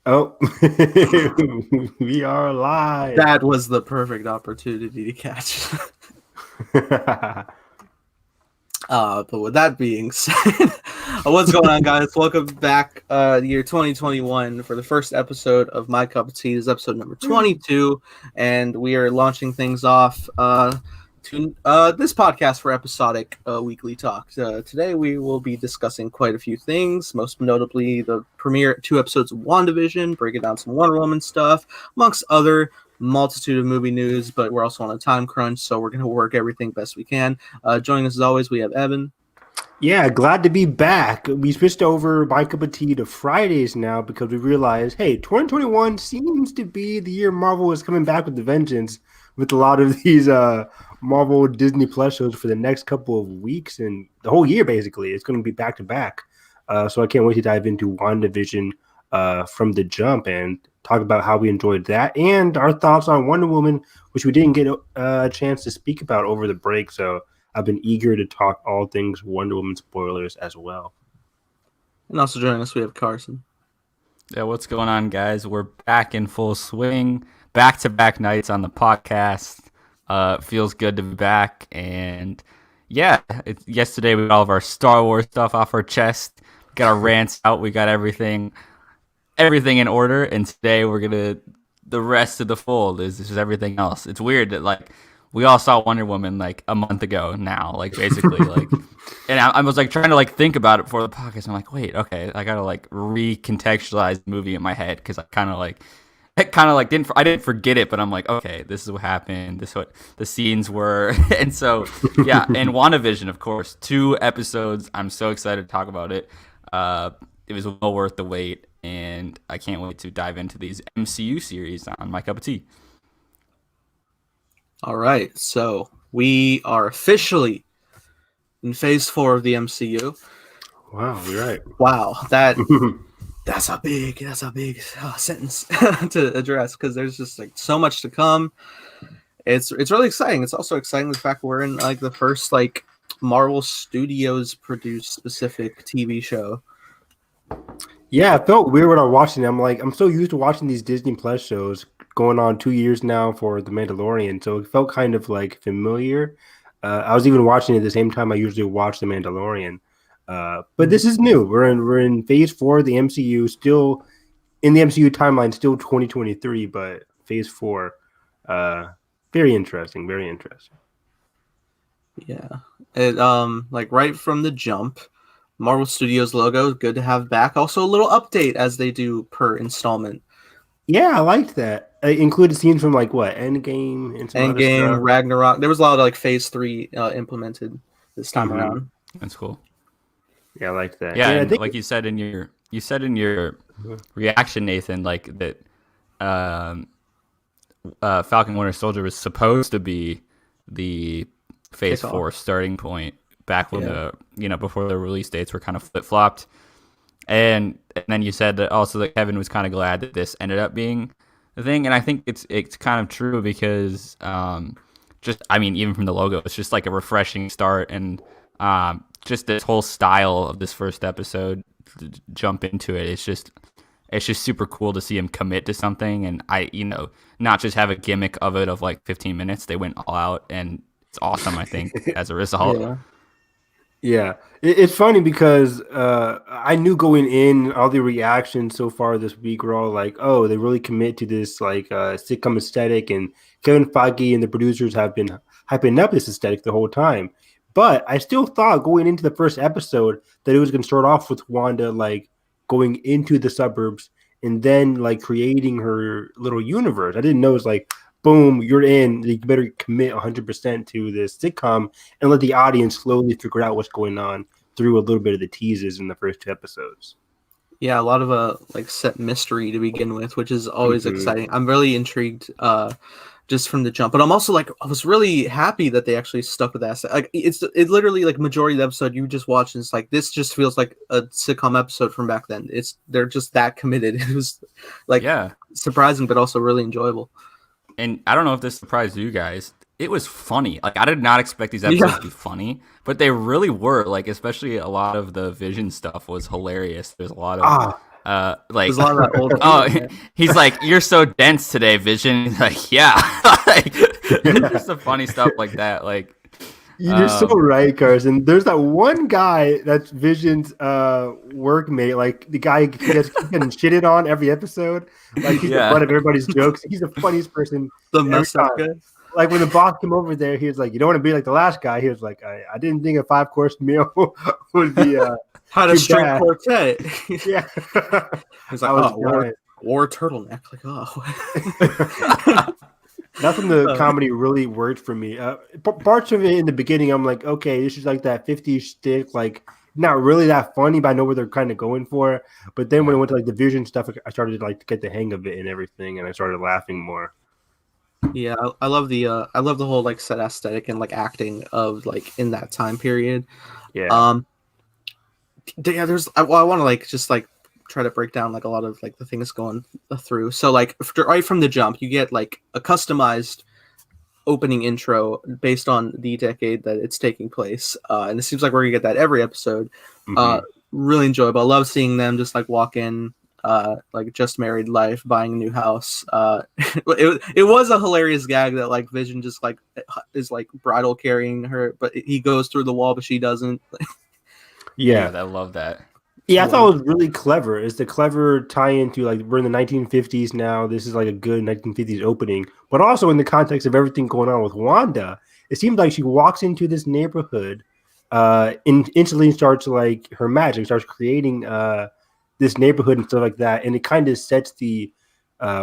Oh, we are live. That was the perfect opportunity to catch. But with that being said, what's going on, guys? Welcome back, year 2021, for the first episode of My Cup of Tea. This is episode number 22, and we are launching things off to this podcast for episodic weekly talk. Today, we will be discussing quite a few things, most notably the premiere 2 episodes of WANDAVision, breaking down some Wonder Woman stuff, amongst other multitude of movie news, but we're also on a time crunch, so we're going to work everything best we can. Joining us as always, we have Evan. Yeah, glad to be back. We switched over My Cup of Tea to Fridays now because we realized, hey, 2021 seems to be the year Marvel is coming back with the vengeance with a lot of these Marvel Disney Plus shows for the next couple of weeks and the whole year, basically. It's going to be back to back. So I can't wait to dive into WandaVision from the jump and talk about how we enjoyed that and our thoughts on Wonder Woman, which we didn't get a chance to speak about over the break. So I've been eager to talk all things Wonder Woman spoilers as well. And also joining us, we have Carson. Yeah, what's going on, guys? We're back in full swing. Back-to-back nights on the podcast. Feels good to be back. And yeah, yesterday we got all of our Star Wars stuff off our chest. Got our rants out. We got everything in order. And today the rest of the fold is just everything else. It's weird that we all saw Wonder Woman a month ago now, basically and I was trying to think about it before the podcast. I'm like, wait, okay, I gotta recontextualize the movie in my head because I didn't forget it, but I'm like, okay, this is what happened. This is what the scenes were, and so yeah. And WandaVision, of course, 2 episodes. I'm so excited to talk about it. It was well worth the wait, and I can't wait to dive into these MCU series on My Cup of Tea. All right, so we are officially in Phase 4 of the MCU. Wow, you're right. Wow, that's a big sentence to address because there's just so much to come. It's really exciting. It's also exciting the fact we're in the first Marvel Studios produced specific TV show. Yeah, it felt weird when I was watching it. I'm so used to watching these Disney Plus shows going on 2 years now for The Mandalorian, so it felt kind of familiar. I was even watching it at the same time I usually watch The Mandalorian. But this is new. We're in Phase 4 of the MCU, still in the MCU timeline, still 2023, but Phase 4. Very interesting, very interesting. Yeah. It right from the jump, Marvel Studios logo, good to have back. Also a little update as they do per installment. Yeah, I liked that. It included scenes from Endgame and some Endgame, Ragnarok. There was a lot of Phase 3 implemented this time around. That's cool. Yeah, I liked that. Yeah, and you said in your reaction, Nathan, that Falcon Winter Soldier was supposed to be the Phase 4 starting point back when before the release dates were kind of flip-flopped. And then you said that also that Kevin was kind of glad that this ended up being the thing, and I think it's kind of true because even from the logo, it's just a refreshing start, and just this whole style of this first episode to jump into it. It's just super cool to see him commit to something, and not just have a gimmick of it of 15 minutes. They went all out, and it's awesome. I think as a result. Yeah. Yeah, it's funny because I knew going in, all the reactions so far this week were all oh, they really commit to this sitcom aesthetic, and Kevin Feige and the producers have been hyping up this aesthetic the whole time. But I still thought going into the first episode that it was going to start off with Wanda going into the suburbs and then creating her little universe. I didn't know it was boom, you're in. You better commit 100% to this sitcom and let the audience slowly figure out what's going on through a little bit of the teases in the first 2 episodes. Yeah, a lot of set mystery to begin with, which is always exciting. I'm really intrigued just from the jump, but I'm also I was really happy that they actually stuck with that. It's literally majority of the episode you just watch and it's this just feels like a sitcom episode from back then. They're just that committed. It was surprising, but also really enjoyable. And I don't know if this surprised you guys. it was funny. Like I did not expect these episodes to be funny, but they really were. Like especially a lot of the Vision stuff was hilarious. There's a lot of like There's a lot of that old. oh he's like, you're so dense today, Vision. He's like, yeah. Like just the funny stuff like that. Like you're so right, Carson. There's that one guy that's Vision's workmate, like the guy who gets getting shitted on every episode. Like he's the butt of everybody's jokes. He's the funniest person. The messed up guy. Like when the boss came over there, he was like, "You don't want to be like the last guy." He was like, "I didn't think a 5-course meal would be had a string quartet." Yeah, he's like, "War turtleneck." Like, oh. That's when the comedy really worked for me. Parts of it in the beginning, I'm like, okay, this is like that 50s shtick, like not really that funny, but I know what they're kind of going for. But then when it went to like the Vision stuff, I started to like get the hang of it and everything, and I started laughing more. Yeah, I love the whole like set aesthetic and like acting of like in that time period. Yeah. There's I want to like just like try to break down like a lot of like the things going through. So like right from the jump, you get like a customized opening intro based on the decade that it's taking place, and it seems like we're gonna get that every episode. Really enjoyable. I love seeing them just like walk in. Like just married life, buying a new house. It was a hilarious gag that like Vision just like is like bridal carrying her, but he goes through the wall, but she doesn't. Yeah, I love that. Yeah, I thought it was really clever. It's the clever tie-in to like we're in the 1950s now. This is like a good 1950s opening, but also in the context of everything going on with Wanda, it seems like she walks into this neighborhood, and instantly starts like her magic, starts creating this neighborhood and stuff like that, and it kind of sets the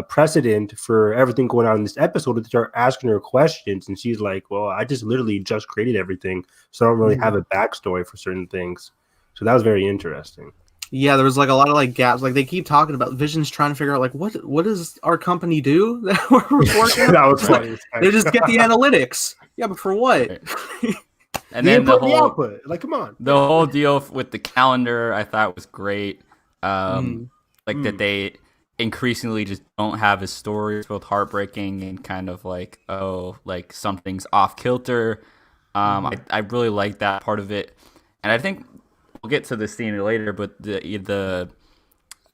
precedent for everything going on in this episode to start asking her questions. And she's like, "Well, I just literally just created everything, so I don't really have a backstory for certain things." So that was very interesting. Yeah, there was like a lot of like gaps. Like they keep talking about Vision's trying to figure out like what does our company do that we're working. That was funny. They just get the analytics. Yeah, but for what? Right. And then the whole output. Like, come on. The whole deal with the calendar, I thought was great. That they increasingly just don't have a story. It's both heartbreaking and kind of like, oh, like something's off kilter. I really like that part of it, and I think we'll get to this scene later. But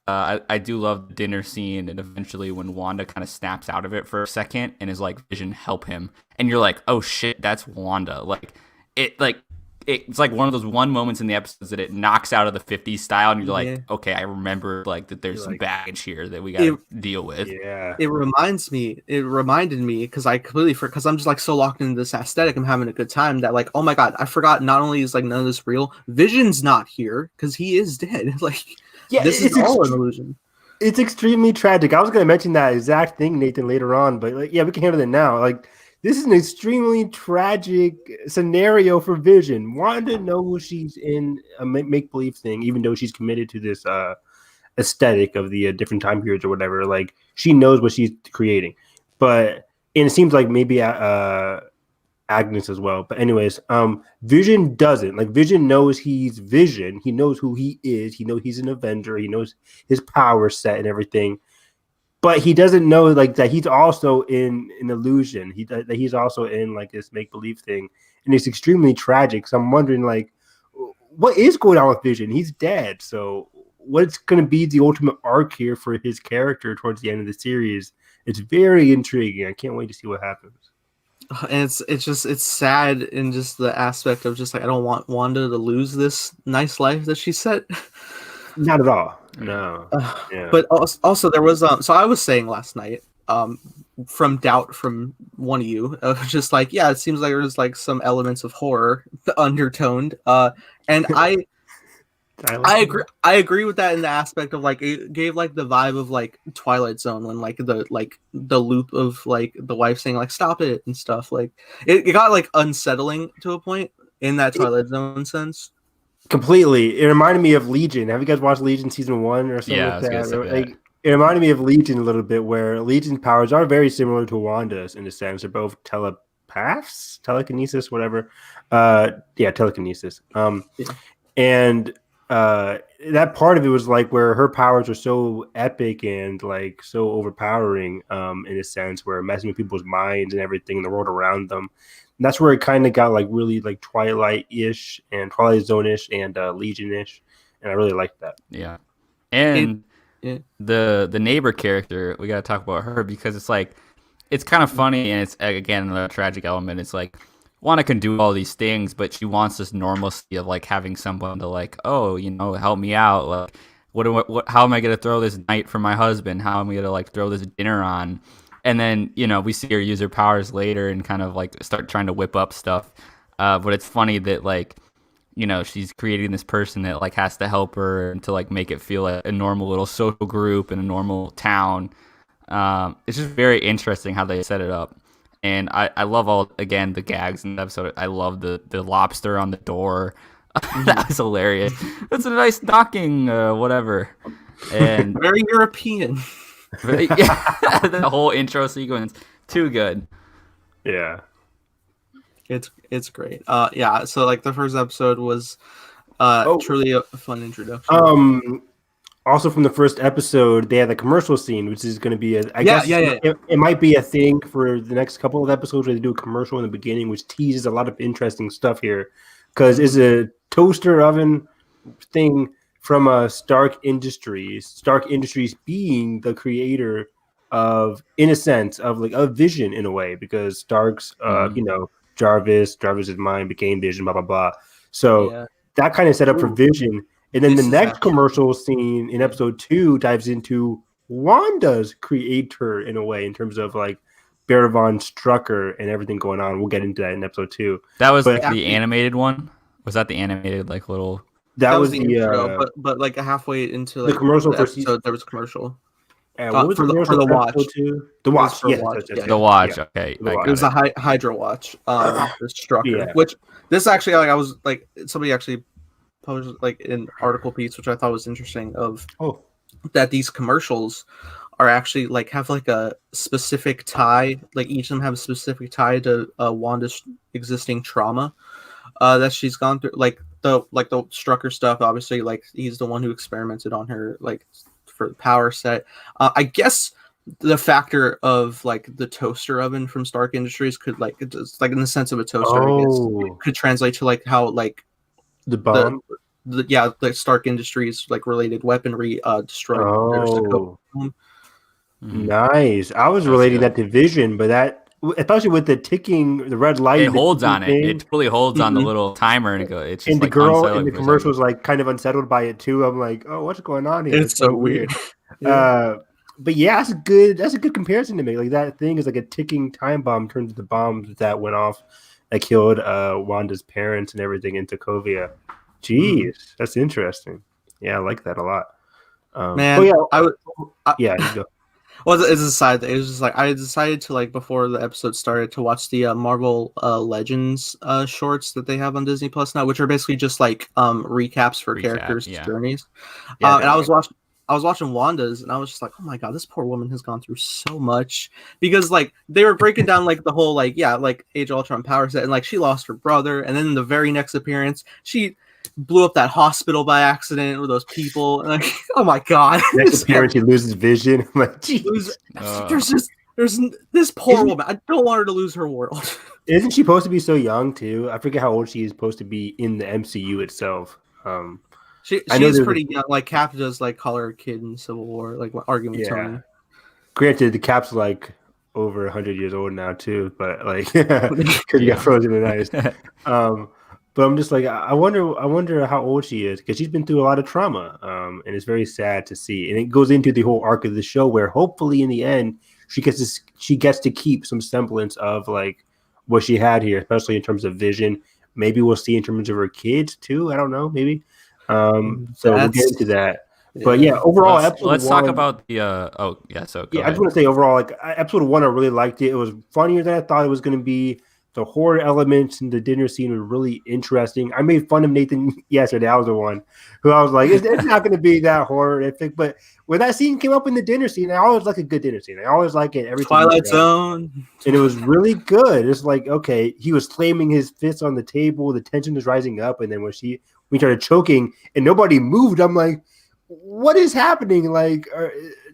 I do love the dinner scene, and eventually when Wanda kind of snaps out of it for a second and is like, "Vision, help him," and you're like, "Oh shit, that's Wanda!" It's like one of those moments in the episodes that it knocks out of the 50s style, and you're like, okay, I remember like that there's some baggage here that we got to deal with. Yeah. It reminded me because I completely forgot, because I'm just like so locked into this aesthetic. I'm having a good time that like, oh my God, I forgot not only is like none of this real, Vision's not here because he is dead. Like, this is all an illusion. It's extremely tragic. I was going to mention that exact thing, Nathan, later on, but like, yeah, we can handle it now. Like, this is an extremely tragic scenario for Vision. Wanda knows she's in a make-believe thing, even though she's committed to this aesthetic of the different time periods or whatever. Like, she knows what she's creating. And it seems like maybe Agnes as well. But anyways, Vision doesn't. Like, Vision knows he's Vision. He knows who he is. He knows he's an Avenger. He knows his power set and everything. But he doesn't know like that he's also in an illusion. That he's also in like this make-believe thing, and it's extremely tragic. So I'm wondering like, what is going on with Vision? He's dead. So what's going to be the ultimate arc here for his character towards the end of the series? It's very intriguing. I can't wait to see what happens. And it's sad in just the aspect of just like I don't want Wanda to lose this nice life that she set. Not at all. No. Yeah. But also there was so I was saying last night from doubt from one of you of just like, yeah, it seems like there's like some elements of horror undertoned, and I agree with that in the aspect of like it gave like the vibe of like Twilight Zone when like the loop of like the wife saying like stop it and stuff. Like it got like unsettling to a point in that Twilight Zone sense. Completely. It reminded me of Legion. Have you guys watched Legion season 1 or something like that? Like, it reminded me of Legion a little bit, where Legion's powers are very similar to Wanda's in a sense. They're both telekinesis, whatever. Telekinesis. And that part of it was like where her powers are so epic and like so overpowering, in a sense, where messing with people's minds and everything in the world around them. And that's where it kind of got like really like Twilight-ish and Twilight Zone-ish and Legion-ish, and I really liked that. Yeah, It, and it, the neighbor character, we gotta talk about her because it's like it's kind of funny and it's again another tragic element. It's like Wanda can do all these things, but she wants this normalcy of like having someone to like, oh, help me out. Like, how am I gonna throw this night for my husband? How am I gonna like throw this dinner on? And then we see her use her powers later and kind of like start trying to whip up stuff. But it's funny that like she's creating this person that like has to help her and to like make it feel like a normal little social group in a normal town. It's just very interesting how they set it up. And I love again, the gags in the episode. I love the lobster on the door. That was hilarious. That's a nice knocking, whatever. And very European. yeah, the whole intro sequence, too good. Yeah. It's great. Yeah, so like the first episode was truly a fun introduction. Also from the first episode, they had the commercial scene, which is going to be I guess yeah. It might be a thing for the next couple of episodes where they do a commercial in the beginning, which teases a lot of interesting stuff here, because it's a toaster oven thing from Stark Industries. Stark Industries being the creator of, in a sense, of like a Vision in a way, because Stark's, Jarvis's mind became Vision, blah blah blah. So that kind of set up for Vision. And then the next commercial scene in episode 2 dives into Wanda's creator in a way, in terms of like Baron von Strucker and everything going on. We'll get into that in episode 2. That was the animated one? Was that the animated like little? That was the intro, but like halfway into like the commercial the episode, there was a commercial. What was for the watch. The watch, yes. The watch, okay. It was a Hydra watch, the Strucker, which this actually, like, I was like, somebody actually published like an article piece, which I thought was interesting, of that these commercials are actually like have like a specific tie, like each of them have a specific tie to Wanda's existing trauma that she's gone through, like the Strucker stuff. Obviously, like he's the one who experimented on her, like for the power set. I guess the factor of like the toaster oven from Stark Industries could like, it's like in the sense of a toaster, I guess, it could translate to like how like the bomb, the Stark Industries like related weaponry destroyed. Nice. I was relating that to Vision, but that, especially with the ticking, the red light, it holds on it. It totally holds on the little timer, and it's just and the like girl in the commercial was like kind of unsettled by it too. I'm like, oh, what's going on here? It's so weird. But yeah, that's a good comparison to make. Like that thing is like a ticking time bomb in terms of the bombs that went off that killed Wanda's parents and everything in Sokovia. Jeez, that's interesting. Yeah, I like that a lot. Man, you go. Well, it's a side thing. It was just like I decided to, like, before the episode started, to watch the Marvel Legends shorts that they have on Disney Plus now, which are basically just like recaps for characters' journeys. And I was watching Wanda's, and I was just like, oh my god, this poor woman has gone through so much, because like they were breaking down like the whole like Age of Ultron power set, and like she lost her brother, and then in the very next appearance she blew up that hospital by accident with those people, and like, oh my god, next appearance he loses vision. I'm like, geez. There's this poor woman. I don't want her to lose her world. Isn't she supposed to be so young too? I forget how old she is supposed to be in the MCU itself. She's pretty young. Like Cap does like call her a kid in Civil War, like argument Tony. Granted, the Cap's like over 100 years old now too, but like because he got frozen in ice. But I'm just like, I wonder how old she is, because she's been through a lot of trauma, and it's very sad to see. And it goes into the whole arc of the show where hopefully in the end she gets to keep some semblance of like what she had here, especially in terms of Vision. Maybe we'll see in terms of her kids too. I don't know, maybe. So we'll get into that. But yeah, overall, let's talk about the. I just want to say overall, like episode 1, I really liked it. It was funnier than I thought it was going to be. The horror elements in the dinner scene were really interesting. I made fun of Nathan yesterday. I was the one who I was like, it's not going to be that horrific. But when that scene came up in the dinner scene, I always like a good dinner scene. I always like it. Every Twilight Zone. And it was really good. It's like, okay, he was slamming his fists on the table. The tension was rising up. And then when we started choking and nobody moved. I'm like, what is happening? Like,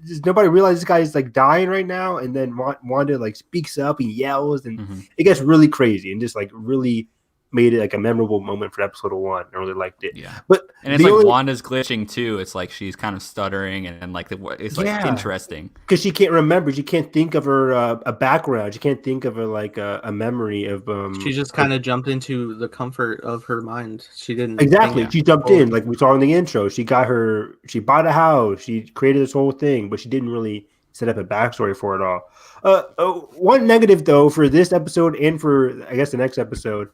does nobody realize this guy is like dying right now? And then Wanda like speaks up and yells, and it gets really crazy and just like really made it like a memorable moment for episode 1. I really liked it. Yeah, but and it's like Wanda's glitching too. It's like she's kind of stuttering, and like it's like interesting because she can't remember. She can't think of her a background. She can't think of a memory of. She just kind of jumped into the comfort of her mind. She didn't exactly. She jumped in like we saw in the intro. She bought a house. She created this whole thing, but she didn't really set up a backstory for it all. One negative though for this episode and for I guess the next episode.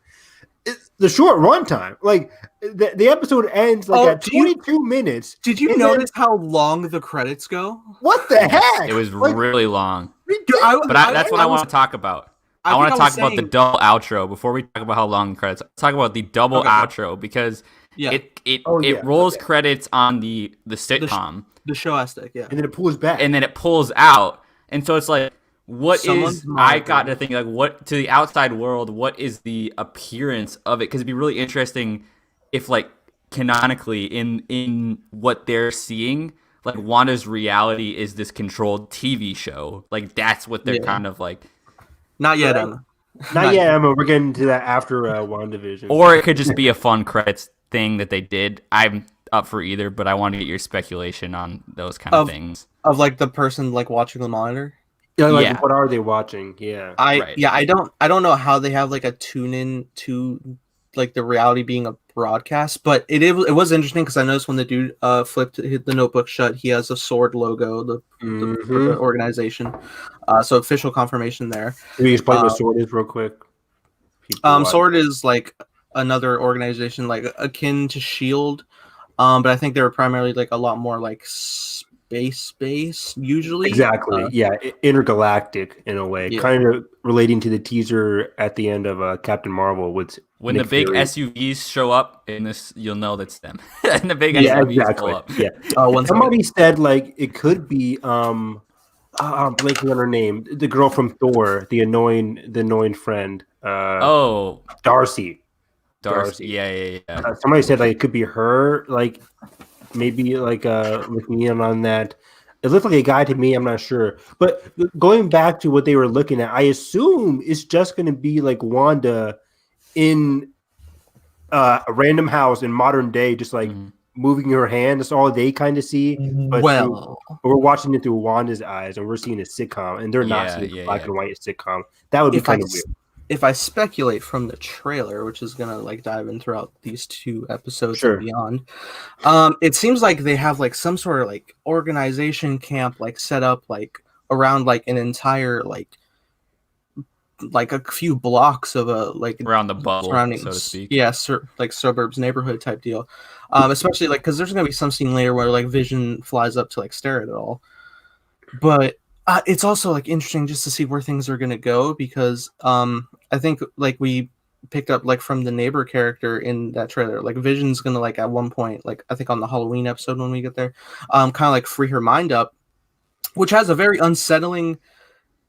It's the short runtime. Like the episode ends like at 22 minutes. Did you notice how long the credits go? What the heck? It was like, really long. But that's what I want to talk about. I want to talk about the double outro before we talk about how long the credits. Let's talk about the double outro because it rolls credits on the sitcom, the show aspect, and then it pulls back, and then it pulls out, and so it's like. I got to think like what to the outside world, what is the appearance of it? Because it'd be really interesting if like canonically in what they're seeing, like Wanda's reality is this controlled TV show. Like that's what they're kind of like. Not yet, Emma. Not yet, Emma. We're getting to that after WandaVision. Or it could just be a fun credits thing that they did. I'm up for either, but I want to get your speculation on those kind of things. Of like the person like watching the monitor. What are they watching? Yeah. I don't know how they have like a tune in to like the reality being a broadcast, but it was interesting because I noticed when the dude hit the notebook shut, he has a S.W.O.R.D logo, the organization. So official confirmation there. Can you explain what S.W.O.R.D is real quick? S.W.O.R.D is like another organization like akin to S.H.I.E.L.D. But I think they were primarily like a lot more like space usually. Exactly. Intergalactic in a way, kind of relating to the teaser at the end of Captain Marvel with when Nick the big Fury. SUVs show up in this, you'll know that's them. And the big SUVs pull up. Yeah. Somebody said like it could be I'm blanking on her name, the girl from Thor, the annoying friend. Darcy. Yeah. Somebody said like it could be her, like. Maybe like looking in on that. It looked like a guy to me. I'm not sure. But going back to what they were looking at, I assume it's just going to be like Wanda in a random house in modern day, just like moving her hand. That's all they kind of see. But we're watching it through Wanda's eyes, and we're seeing a sitcom, and they're not seeing black and white sitcom. That would be kind of weird. If I speculate from the trailer, which is gonna like dive in throughout these 2 episodes and beyond, it seems like they have like some sort of like organization camp like set up like around like an entire like a few blocks of a like around the bubble, so to speak. Like suburbs neighborhood type deal. Especially like because there's gonna be some scene later where like Vision flies up to like stare at it all, but. It's also like interesting just to see where things are gonna go because I think like we picked up like from the neighbor character in that trailer, like Vision's gonna like at one point, like I think on the Halloween episode when we get there, kind of like free her mind up, which has a very unsettling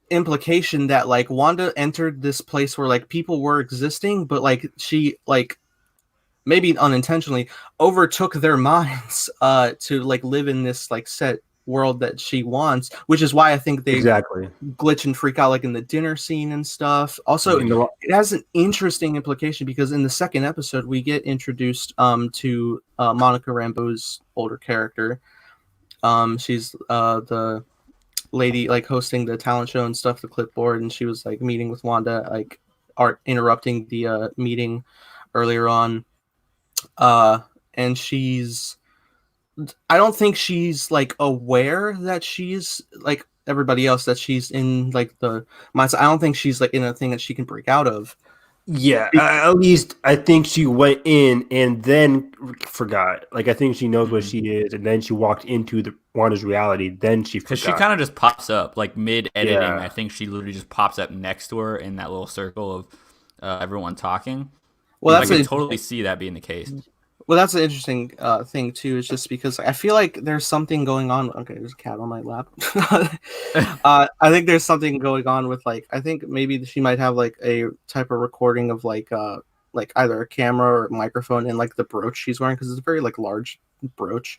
implication that like Wanda entered this place where like people were existing, but like she like maybe unintentionally overtook their minds to like live in this like set world that she wants, which is why I think they glitch and freak out like in the dinner scene and stuff. Also, it has an interesting implication because in the second episode we get introduced to Monica Rambeau's older character. She's the lady like hosting the talent show and stuff, the clipboard, and she was like meeting with Wanda, like interrupting the meeting earlier on, and I don't think she's like aware that she's like everybody else that she's in like the mindset. I don't think she's like in a thing that she can break out of. Yeah, at least I think she went in and then forgot. Like I think she knows what she is, and then she walked into the Wanda's reality. Then she forgot. Because she kind of just pops up like mid editing. Yeah. I think she literally just pops up next to her in that little circle of everyone talking. Well, I can totally see that being the case. Well, that's an interesting thing too. Is just because I feel like there's something going on. Okay, there's a cat on my lap. I think there's something going on with like I think maybe she might have like a type of recording of like like either a camera or a microphone in like the brooch she's wearing, because it's a very like large brooch.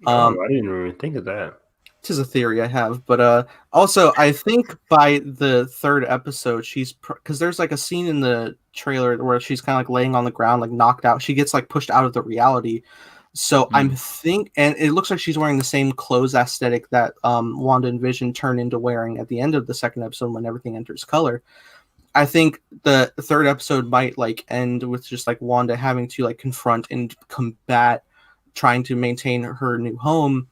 I didn't even think of that. This is a theory I have, but also I think by the third episode, because there's like a scene in the trailer where she's kind of like laying on the ground, like knocked out. She gets like pushed out of the reality. So and it looks like she's wearing the same clothes aesthetic that Wanda and Vision turn into wearing at the end of the second episode when everything enters color. I think the third episode might like end with just like Wanda having to like confront and combat, trying to maintain her new home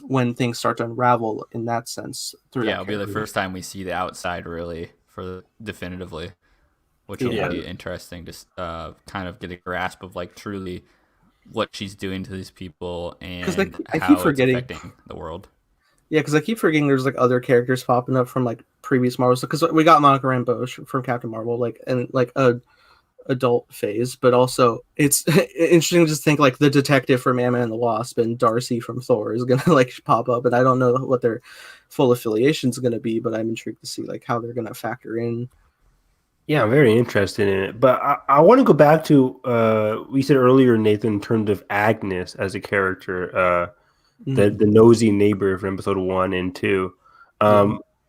when things start to unravel in that sense. It'll be the first time we see the outside really definitively, which will be interesting to kind of get a grasp of like truly what she's doing to these people and how it's affecting the world. Yeah, because I keep forgetting there's like other characters popping up from like previous Marvels, because we got Monica Rambeau from Captain Marvel, like, and like a adult phase, but also it's interesting to just think like the detective from Ant-Man and the Wasp and Darcy from Thor is gonna like pop up, and I don't know what their full affiliation is gonna be, but I'm intrigued to see like how they're gonna factor in. Yeah, I'm very interested in it, but I want to go back to we said earlier, Nathan, in terms of Agnes as a character, the nosy neighbor from episode 1 and 2.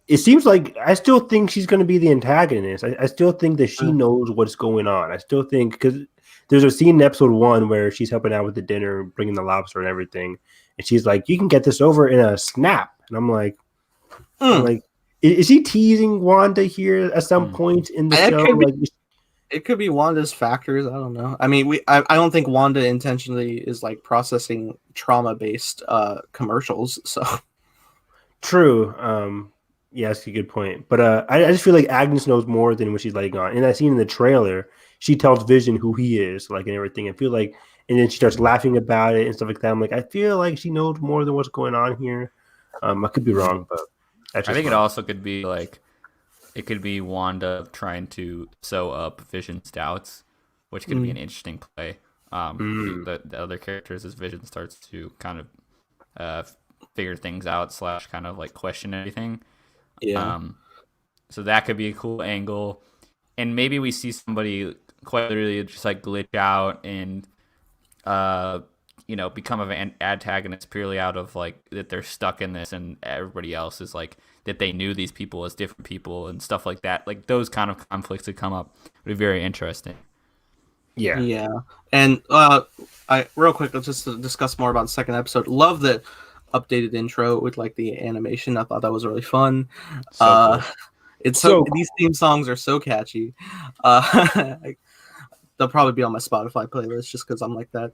It seems like I still think she's going to be the antagonist. I still think that she knows what's going on. I still think, because there's a scene in episode 1 where she's helping out with the dinner, bringing the lobster and everything, and she's like, "You can get this over in a snap." And I'm like, is he teasing Wanda here at some point in the show? It could be Wanda's factors. I don't know. I mean, I don't think Wanda intentionally is like processing trauma-based commercials. So true. Yeah, that's a good point. But I just feel like Agnes knows more than what she's letting on. And I seen in the trailer, she tells Vision who he is, like, and everything. I feel like, and then she starts laughing about it and stuff like that. I'm like, I feel like she knows more than what's going on here. I could be wrong, but I think it also could be like, it could be Wanda trying to sew up Vision's doubts, which could be an interesting play. The other characters as Vision starts to kind of figure things out / kind of like question everything. Yeah. So that could be a cool angle, and maybe we see somebody quite literally just like glitch out and become an antagonist purely out of like that they're stuck in this, and everybody else is like that they knew these people as different people and stuff like that. Like those kind of conflicts that come up would be very interesting. Yeah. And I real quick, let's just discuss more about the second episode. Love the updated intro with like the animation. I thought that was really fun. Cool. It's so cool. These theme songs are so catchy. They'll probably be on my Spotify playlist just because I'm like that.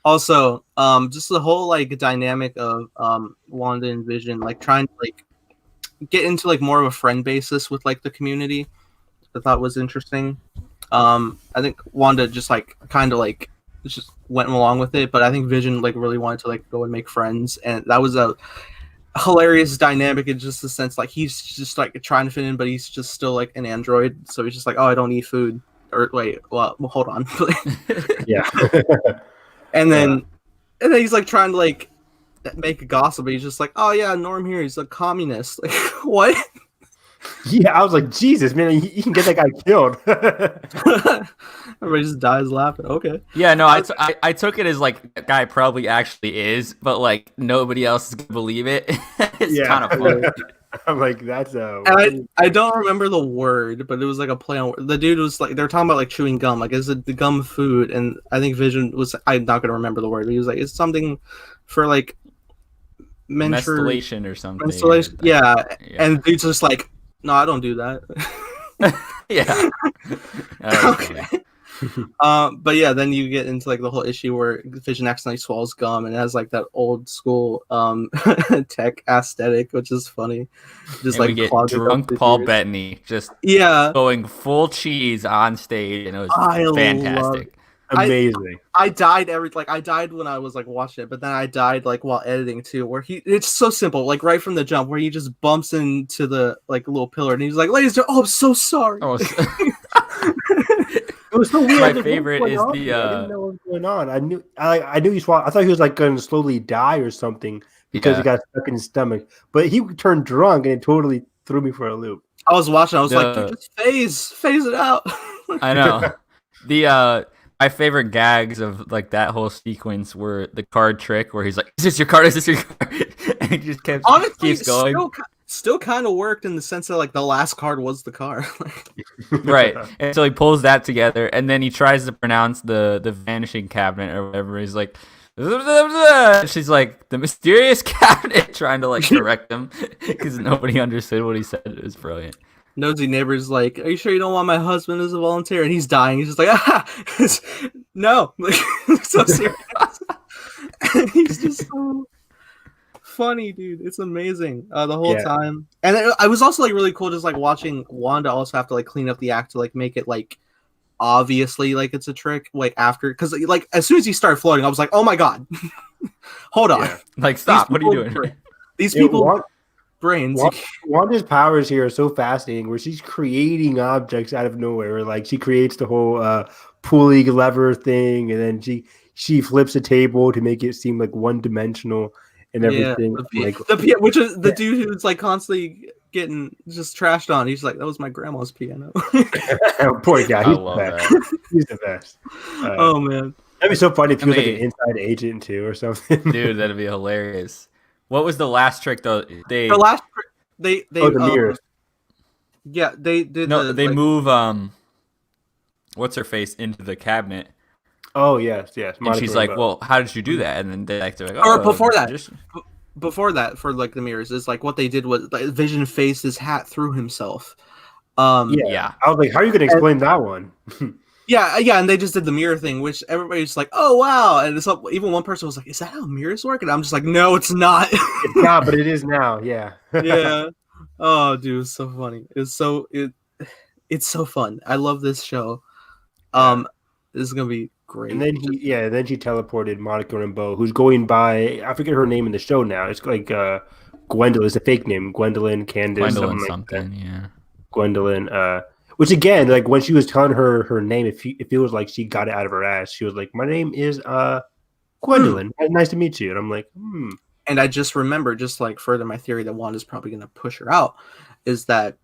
Also, just the whole like dynamic of Wanda and Vision, like trying to like get into like more of a friend basis with like the community. I thought was interesting. I think Wanda just like kind of like just went along with it, but I think Vision like really wanted to like go and make friends, and that was a hilarious dynamic in just the sense like he's just like trying to fit in, but he's just still like an android, so he's just like, oh, I don't eat food, or wait, well hold on. Yeah. and then he's like trying to like make a gossip, but he's just like, oh yeah, Norm here, he's a communist. Like what? Yeah, I was like, Jesus, man, you can get that guy killed. Everybody just dies laughing. Okay. Yeah, no, I took it as like that guy probably actually is, but like nobody else is gonna believe it. It's kind of funny. I'm like, that's I don't remember the word, but it was like a play on. The dude was like, they were talking about like chewing gum, like is it the gum food? And I think Vision was. I'm not gonna remember the word, but he was like, it's something for like menstruation or something. Menstruation, yeah. And the dude's just like, no, I don't do that. Yeah. Okay. But yeah, then you get into like the whole issue where Vision accidentally swallows gum and it has like that old school tech aesthetic, which is funny. Just and like we get drunk Paul Bettany just going full cheese on stage, and it was fantastic. Amazing. I died when I was like watching it, but then I died like while editing too, where it's so simple, like right from the jump, where he just bumps into the like little pillar and he's like, ladies, I'm so sorry. Oh, it was so weird. My favorite is I didn't know what was going on. I knew he swallowed. I thought he was like going to slowly die or something because he got stuck in his stomach. But he turned drunk and it totally threw me for a loop. I was watching. I was like, dude, just phase it out. I know. The my favorite gags of like that whole sequence were the card trick where he's like, "Is this your card? Is this your card?" And he just Honestly, keeps going. still kind of worked in the sense that like the last card was the card. Right. And so he pulls that together, and then he tries to pronounce the vanishing cabinet or whatever. He's like, she's like, the mysterious cabinet, trying to like correct him because nobody understood what he said. It was brilliant. Nosy neighbor's like, "Are you sure you don't want my husband as a volunteer?" And he's dying. He's just like, no, like, so serious. And he's just so funny, dude. It's amazing the whole time. And I was also like really cool, just like watching Wanda also have to like clean up the act to like make it like obviously like it's a trick. Like after, because like as soon as he started floating, I was like, oh my god, hold on, like stop. What are you doing? These people. Brains. Wanda's powers here are so fascinating, where she's creating objects out of nowhere. Like she creates the whole pulley lever thing, and then she flips a table to make it seem like one dimensional and everything. Which is the dude who's like constantly getting just trashed on. He's like, that was my grandma's piano. Poor guy. He's the best. Oh man, that'd be so funny if he was like an inside agent too, or something. Dude, that'd be hilarious. What was the last trick though? The last trick, they the mirrors. Yeah, they did. No, they move what's her face into the cabinet. Oh yes. And she's like, "Well, how did you do that?" And then they're like, or before that, before that, for like the mirrors, is like what they did was like, Vision faced his hat through himself. Yeah. I was like, how are you going to explain that one? Yeah, and they just did the mirror thing, which everybody's like, "Oh wow!" And it's like, even one person was like, "Is that how mirrors work?" And I'm just like, "No, it's not." It's not, but it is now. Yeah. Yeah. Oh, dude, it's so funny. It's so fun. I love this show. This is gonna be great. And then then she teleported Monica Rambeau, who's going by, I forget her name in the show now. It's like Gwendolyn. It's a fake name, Gwendolyn Candace. Something. Yeah. Gwendolyn. Which again, like when she was telling her name, it feels like she got it out of her ass. She was like, "My name is Gwendolyn. Nice to meet you." And I'm like, And I just remember, just like further my theory that Wanda's probably gonna push her out, is that,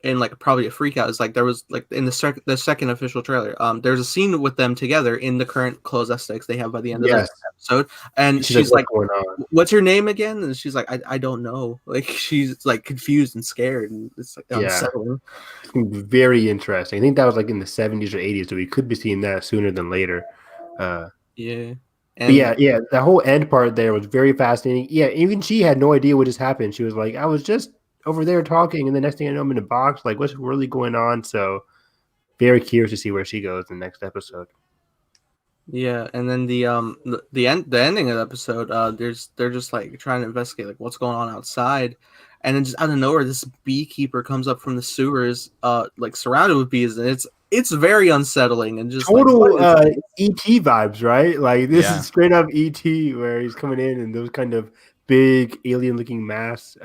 and like probably a freak out, is like there was like in the second official trailer, there's a scene with them together in the current clothes aesthetics they have by the end of this episode, and she's like, "What's your name again?" And she's like, I don't know. Like she's like confused and scared, and it's like unsettling. Very interesting. I think that was like in the 70s or 80s, so we could be seeing that sooner than later. And the whole end part there was very fascinating. Yeah, even she had no idea what just happened. She was like, I was just over there talking, and the next thing I know, I'm in a box. Like, what's really going on? So, very curious to see where she goes in the next episode. Yeah, and then the ending of the episode, they're just like trying to investigate like what's going on outside, and then just out of nowhere, this beekeeper comes up from the sewers, like surrounded with bees, and it's very unsettling and just total ET vibes, right? Like this is straight up ET, where he's coming in and those kind of big alien-looking masks.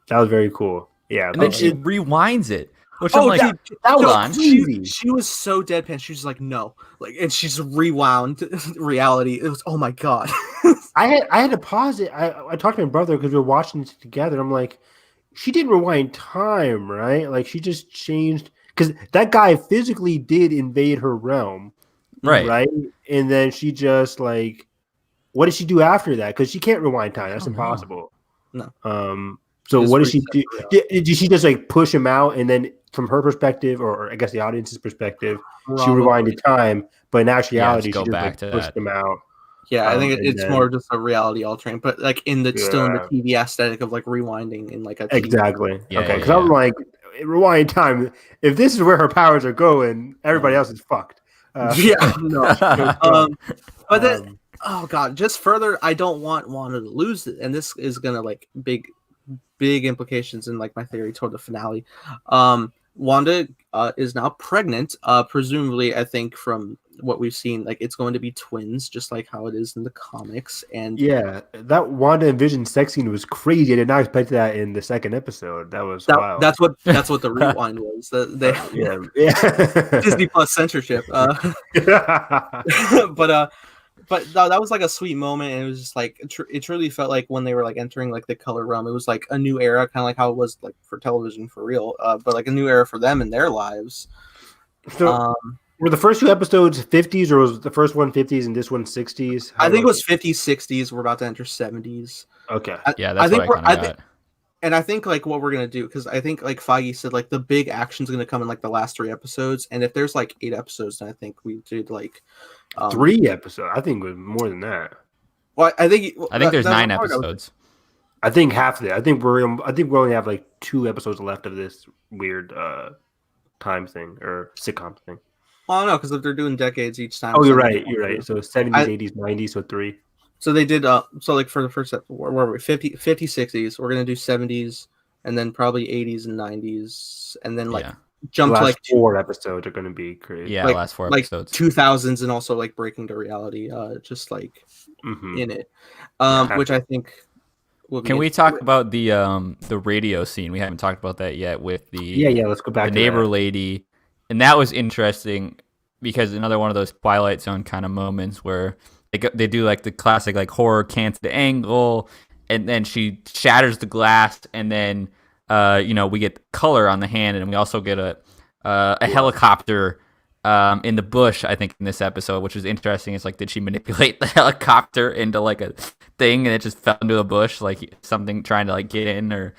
That was very cool. Yeah, and then she rewinds it. Which I'm like, hold on. She was so deadpan. She was like, no, like, and she's rewound reality. It was, oh my god. I had to pause it. I talked to my brother because we were watching it together. I'm like, she didn't rewind time, right? Like she just changed, because that guy physically did invade her realm, right? And then she just like, what did she do after that? Because she can't rewind time. That's impossible. No. So what did she do? Did she just like push him out, and then from her perspective, or I guess the audience's perspective, she rewinded time, but in actuality, she just like pushed him out. Yeah, I think it's more just a reality altering, but like still in the TV aesthetic of like rewinding in like a TV. Exactly. Because I'm like, rewind time. If this is where her powers are going, everybody else is fucked. But then, oh god, just further, I don't want Wanda to lose it, and this is gonna like big implications in like my theory toward the finale. Wanda is now pregnant, presumably, I think from what we've seen, like it's going to be twins, just like how it is in the comics. And that Wanda and Vision sex scene was crazy. I did not expect that in the second episode. That was wild. That's what the rewind was. Disney Plus censorship. But that was like a sweet moment, and it was just like it truly felt like when they were like entering like the color realm, it was like a new era, kind of like how it was like for television for real, but like a new era for them in their lives. So were the first two episodes 50s, or was the first one 50s and this one 60s? I think it was 50s, 60s. We're about to enter 70s. Okay. Yeah, I that's think what I kind of got. and I think like what we're gonna do, because I think like Feige said, like the big action's gonna come in like the last 3 episodes, and if there's like 8 episodes, then I think we did like 3 episodes. I think it was more than that. Well, I think there's 9 episodes. I think half of it. I think we only have like 2 episodes left of this weird time thing or sitcom thing. Well, I don't know, because if they're doing decades each time. Oh, you're right. You're right. So 70s, 80s, 90s, so 3. So they did. So like for the first episode, where were we? 50, 60s. We're gonna do 70s, and then probably 80s and 90s, and then like jump to like 4 episodes are gonna be crazy. Yeah, like, last 4 like episodes. 2000s, and also like breaking to reality. Just like in it, which I think. Can we talk about the radio scene? We haven't talked about that yet with the Let's go back the to neighbor that. lady, and that was interesting because another one of those Twilight Zone kind of moments where they do like the classic like horror canted angle, and then she shatters the glass, and then we get color on the hand, and we also get a helicopter in the bush, I think, in this episode, which is interesting. It's like, did she manipulate the helicopter into like a thing and it just fell into a bush, like something trying to like get in or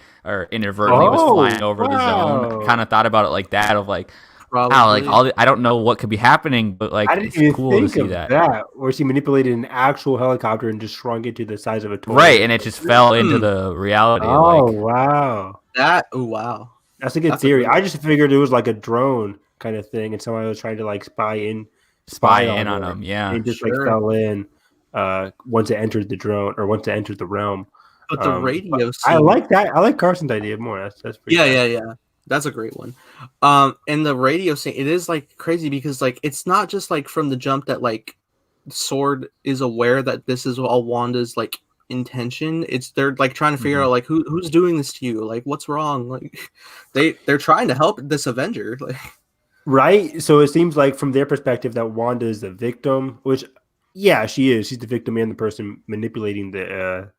inadvertently was flying over the zone? I kind of thought about it like that, of like, wow, like I don't know what could be happening, but like I didn't it's even cool think to see of that. Where she manipulated an actual helicopter and just shrunk it to the size of a toy. Right, and it just fell into the reality. Oh, like, wow. Wow. That's a good theory. I just figured it was like a drone kind of thing, and somebody was trying to like spy in on them. Yeah, and just like fell in once it entered the drone, or once it entered the realm. But the radio scene, I like that. I like Carson's idea more. That's pretty yeah. That's a great one. And the radio scene, it is like crazy because like it's not just like from the jump that like S.W.O.R.D is aware that this is all Wanda's like intention. It's they're like trying to figure out like who's doing this to you, like what's wrong. Like they're trying to help this Avenger, like right. So it seems like from their perspective that Wanda is the victim, which she is. She's the victim and the person manipulating the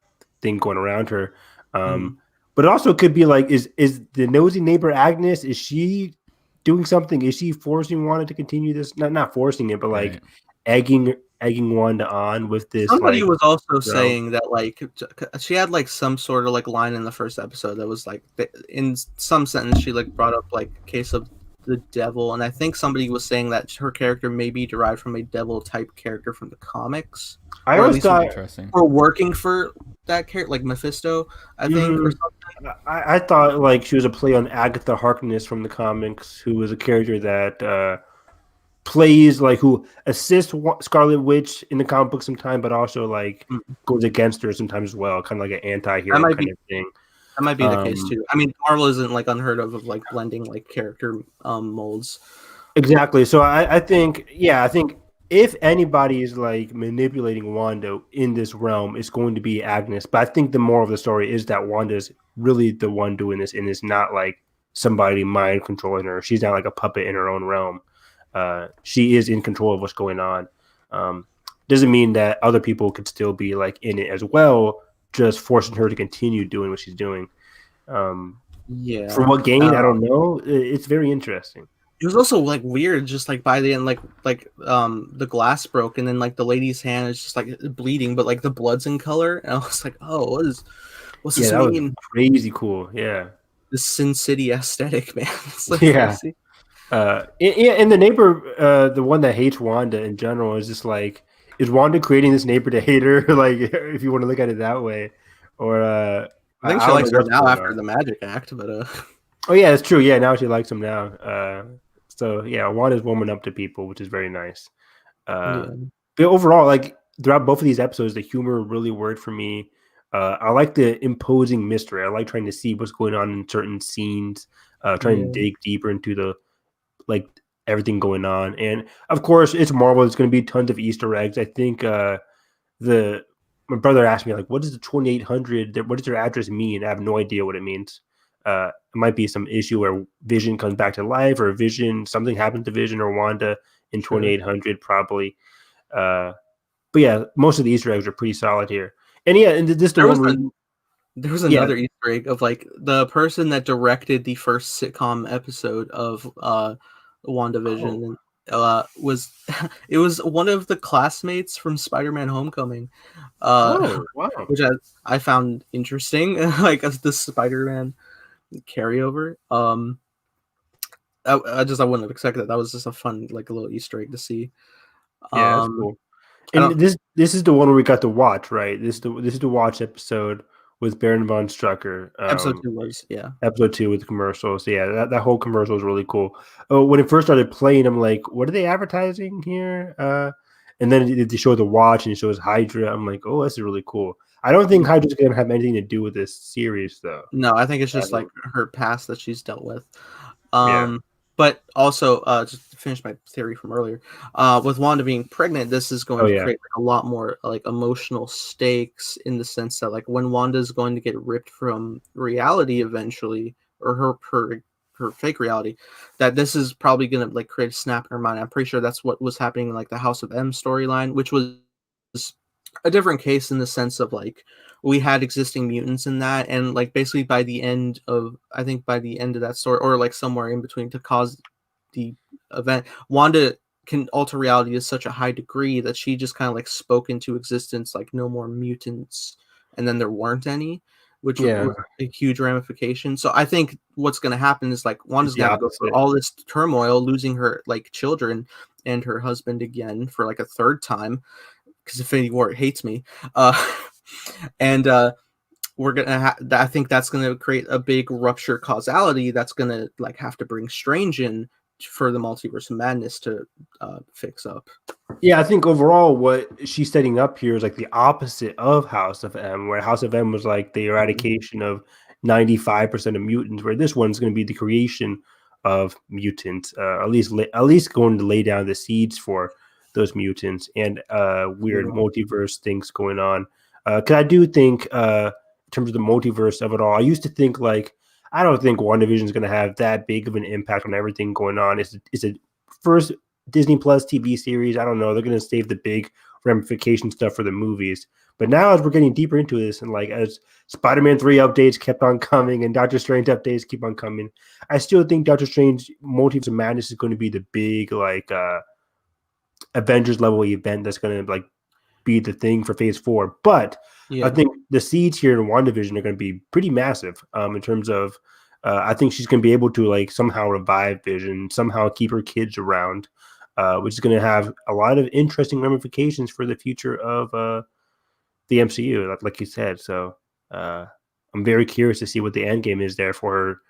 thing going around her. But it also could be like, is the nosy neighbor Agnes, is she doing something? Is she forcing Wanda to continue this? Not forcing it, but like egging Wanda on with this. Somebody was also saying that like she had like some sort of like line in the first episode that was like in some sentence she like brought up like a case of the devil, and I think somebody was saying that her character may be derived from a devil type character from the comics. I always thought, or working for that character, like Mephisto, I think, or something. I thought like she was a play on Agatha Harkness from the comics, who was a character that plays like who assists Scarlet Witch in the comic book sometimes, but also like goes against her sometimes as well, kind of like an anti-hero kind of thing. That might be the case too. I mean, Marvel isn't like unheard of like blending like character molds. Exactly. So I think if anybody is like manipulating Wanda in this realm, it's going to be Agnes. But I think the moral of the story is that Wanda is really the one doing this, and it's not like somebody mind controlling her. She's not like a puppet in her own realm. She is in control of what's going on. Doesn't mean that other people could still be like in it as well, just forcing her to continue doing what she's doing. For what gain, I don't know. It's very interesting. It was also like weird, just like by the end, like the glass broke, and then like the lady's hand is just like bleeding, but like the blood's in color, and I was like, oh, what's this mean? Was crazy cool, yeah. The Sin City aesthetic, man. It's like crazy. And the neighbor, the one that hates Wanda in general, is just like, is Wanda creating this neighbor to hate her? Like, if you want to look at it that way, or I think she likes her now after the magic act, but oh yeah, it's true. Yeah, now she likes him now. So yeah, Wanda's warming up to people, which is very nice. But overall, like throughout both of these episodes, the humor really worked for me. I like the imposing mystery. I like trying to see what's going on in certain scenes, trying to dig deeper into the like everything going on. And of course, it's Marvel. There's going to be tons of Easter eggs. I think my brother asked me like, "What is the 2800? What does their address mean?" I have no idea what it means. It might be some issue where Vision comes back to life, or something happens to Vision or Wanda in 2800 probably. But yeah, most of the Easter eggs are pretty solid here. And yeah, and this there was another Easter egg of like the person that directed the first sitcom episode of WandaVision, Oh, and was it was one of the classmates from Spider-Man: Homecoming, uh, oh, wow. which I found interesting, like as the Spider-Man carryover. I wouldn't have expected that. That was just a fun like a little Easter egg to see. Yeah, that's Um, cool. I And don't this is the one where we got to watch, right? This is the watch episode with Baron von Strucker. episode 2 was Episode 2 with the commercials. So yeah, that whole commercial is really cool. Oh, when it first started playing, I'm like, what are they advertising here? And then they show the watch and it shows Hydra. I'm like, oh, this is really cool. I don't think Hydra's gonna have anything to do with this series, though. No, I think it's I just like don't. her past that she's dealt with. Yeah. But also, just to finish my theory from earlier, with Wanda being pregnant, this is going Oh to yeah. create like, a lot more like emotional stakes in the sense that like when Wanda is going to get ripped from reality eventually, or her fake reality, that this is probably going to like create a snap in her mind. I'm pretty sure that's what was happening in like the House of M storyline, which was a different case in the sense of like we had existing mutants in that, and like basically by the end of I think by the end of that story, or like somewhere in between to cause the event, Wanda can alter reality to such a high degree that she just kind of like spoke into existence like no more mutants, and then there weren't any, which Yeah. was a huge ramification. So I think what's going to happen is like It's Wanda's the going to have to go through opposite. all this turmoil, losing her like children and her husband again for like a third time because Infinity War hates me. Uh, and we're gonna. I think that's gonna create a big rupture causality. That's gonna like have to bring Strange in for the multiverse of madness to fix up. Yeah, I think overall what she's setting up here is like the opposite of House of M, where House of M was like the eradication of 95% of mutants, where this one's going to be the creation of mutants, at least going to lay down the seeds for those mutants and weird Yeah. multiverse things going on. Because I do think, in terms of the multiverse of it all, I used to think like I don't think WandaVision is going to have that big of an impact on everything going on. It's a first Disney Plus TV series. I don't know. They're going to save the big ramification stuff for the movies. But now, as we're getting deeper into this, and like as Spider-Man 3 updates kept on coming and Doctor Strange updates keep on coming, I still think Doctor Strange Multiverse of Madness is going to be the big like Avengers level event that's going to like be the thing for Phase 4. But I Yeah. think the seeds here in WandaVision are going to be pretty massive in terms of. I think she's going to be able to like somehow revive Vision, somehow keep her kids around, which is going to have a lot of interesting ramifications for the future of the MCU, like you said. So I'm very curious to see what the end game is there for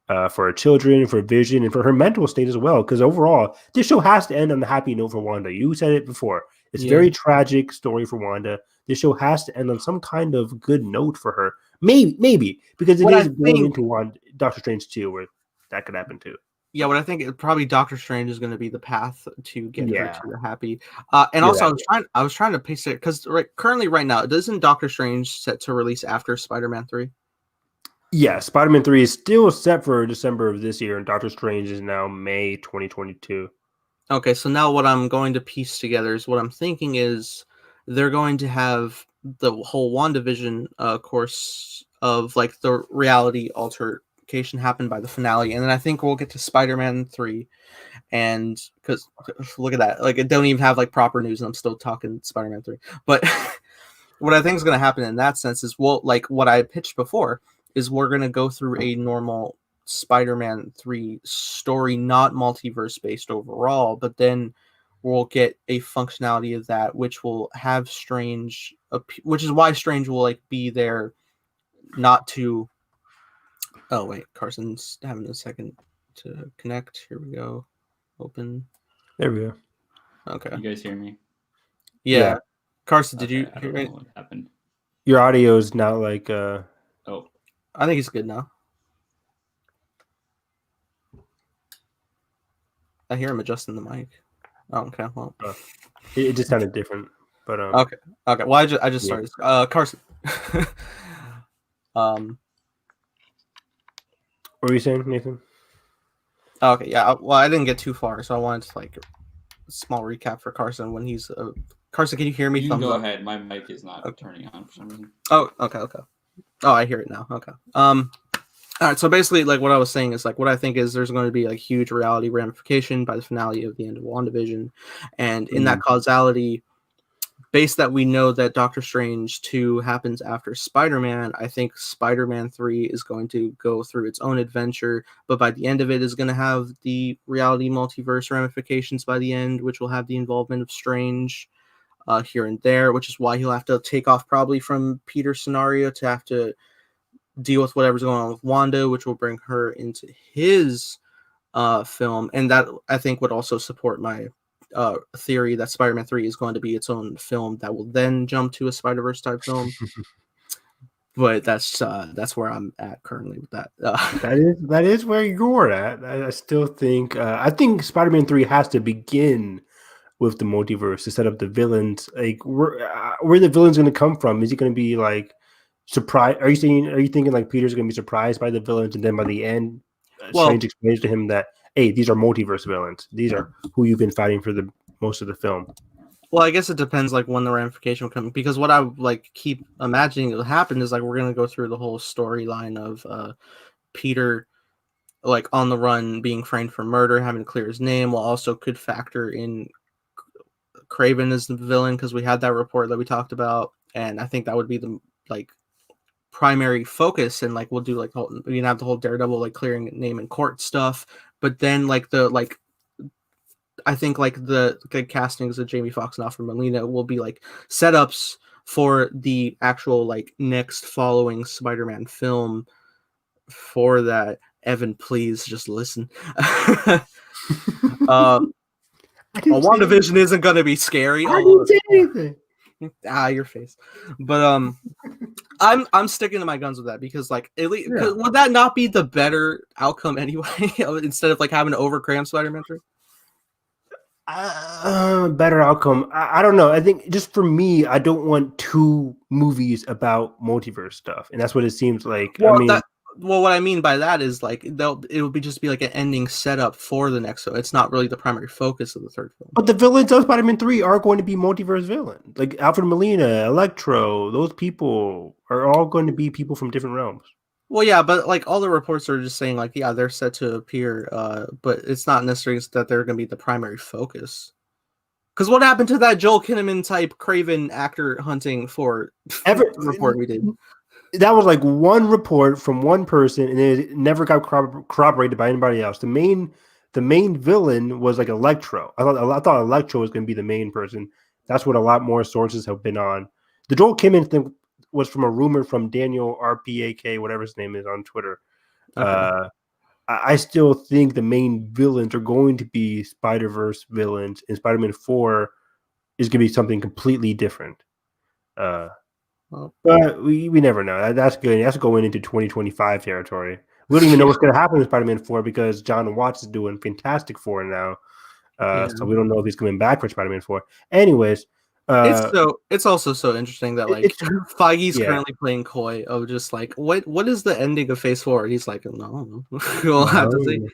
her children, for Vision, and for her mental state as well. Because overall, this show has to end on a happy note for Wanda. You said it before. It's a Yeah. very tragic story for Wanda. This show has to end on some kind of good note for her. Maybe because it What I is going think, into Doctor Strange 2, where that could happen too. yeah, what I think probably Doctor Strange is going to be the path to get her Yeah, to the happy. And yeah, also, that, I was trying to pace it because currently right now, doesn't Doctor Strange set to release after Spider-Man 3? yeah. Spider-Man 3 is still set for December of this year, and Doctor Strange is now May 2022. Okay, so now what I'm going to piece together is what I'm thinking is they're going to have the whole WandaVision course of like the reality altercation happen by the finale, and then I think we'll get to Spider-Man 3, and because look at that, like it don't even have like proper news, and I'm still talking Spider-Man 3. But what I think is going to happen in that sense is like what I pitched before is we're going to go through a normal Spider-Man 3 story, not multiverse based overall, but then we'll get a functionality of that which will have Strange, which is why Strange will like be there, not to. Oh wait, Carson's having a second to connect. Here we go. Open. There we go. Okay. You guys hear me? Yeah, Yeah. Carson, did Okay, you I hear don't know it? what happened. your audio is not like Oh, I think he's good now. I hear him adjusting the mic. Oh, okay. Well, it just sounded different. But okay. Okay. Well, I just yeah. started. Carson. um. What were you saying, Nathan? Okay. Yeah. Well, I didn't get too far, so I wanted to like a small recap for Carson when he's. Carson, can you hear me? you can Thumbs go up. ahead. My mic is not Okay. turning on for some reason. Oh. Okay. Okay. Oh, I hear it now. Okay. All right, so basically, like what I was saying is like what I think is there's going to be like huge reality ramification by the finale of the end of WandaVision, and in that Mm. causality, based that we know that Doctor Strange 2 happens after Spider-Man, I think Spider-Man 3 is going to go through its own adventure, but by the end of it is going to have the reality multiverse ramifications by the end, which will have the involvement of Strange here and there, which is why he'll have to take off probably from Peter's scenario to have to deal with whatever's going on with Wanda, which will bring her into his film. And that, I think, would also support my theory that Spider-Man 3 is going to be its own film that will then jump to a Spider-Verse type film. But that's where I'm at currently with that. That is where you're at. I still think I think Spider-Man 3 has to begin with the multiverse to set up the villains. Like where the villains going to come from? Is he going to be like surprised? Are you thinking like Peter's going to be surprised by the villains, and then by the end, Well, Strange explains to him that hey, these are multiverse villains. These are who you've been fighting for the most of the film. well, I guess it depends like when the ramification will come, because what I like keep imagining will happen is like we're gonna go through the whole storyline of Peter like on the run being framed for murder, having to clear his name, while also could factor in Craven as the villain because we had that report that we talked about, and I think that would be the like primary focus, and like we'll do like we can have the whole Daredevil like clearing name in court stuff, but then like the like I think like the castings of Jamie Foxx and Alfred Molina will be like setups for the actual like next following Spider-Man film. For that, Evan, please just listen. uh, I didn't say WandaVision isn't gonna be scary. I didn't say anything. Your face. But I'm sticking to my guns with that because like at least would that not be the better outcome anyway instead of like having to overcram Spider-Man 3? Better outcome. I don't know. I think just for me, I don't want two movies about multiverse stuff, and that's what it seems like. Well, I mean, what I mean by that is like it'll be just be like an ending setup for the next. So it's not really the primary focus of the third film. but the villains of Spider-Man 3 are going to be multiverse villains. Like Alfred Molina, Electro, those people are all going to be people from different realms. Well, yeah, but like all the reports are just saying like, yeah, they're set to appear, but it's not necessarily that they're going to be the primary focus. Because what happened to that Joel Kinnaman type Craven actor hunting for report we did? That was like one report from one person, and it never got corroborated by anybody else. The main villain was like Electro. I thought Electro was going to be the main person. That's what a lot more sources have been on. The Joel Kinnaman thing was from a rumor from Daniel RPAK, whatever his name is on Twitter. Okay. I still think the main villains are going to be Spider-Verse villains, and Spider-Man 4 is going to be something completely different. But we never know. That's good. That's going into 2025 territory. We don't even know what's going to happen with Spider-Man 4 because John Watts is doing Fantastic Four now. So we don't know if he's coming back for Spider-Man 4. Anyways, it's also so interesting that like Feige's currently playing coy of just like what is the ending of Phase 4? He's like, no, we'll have to see.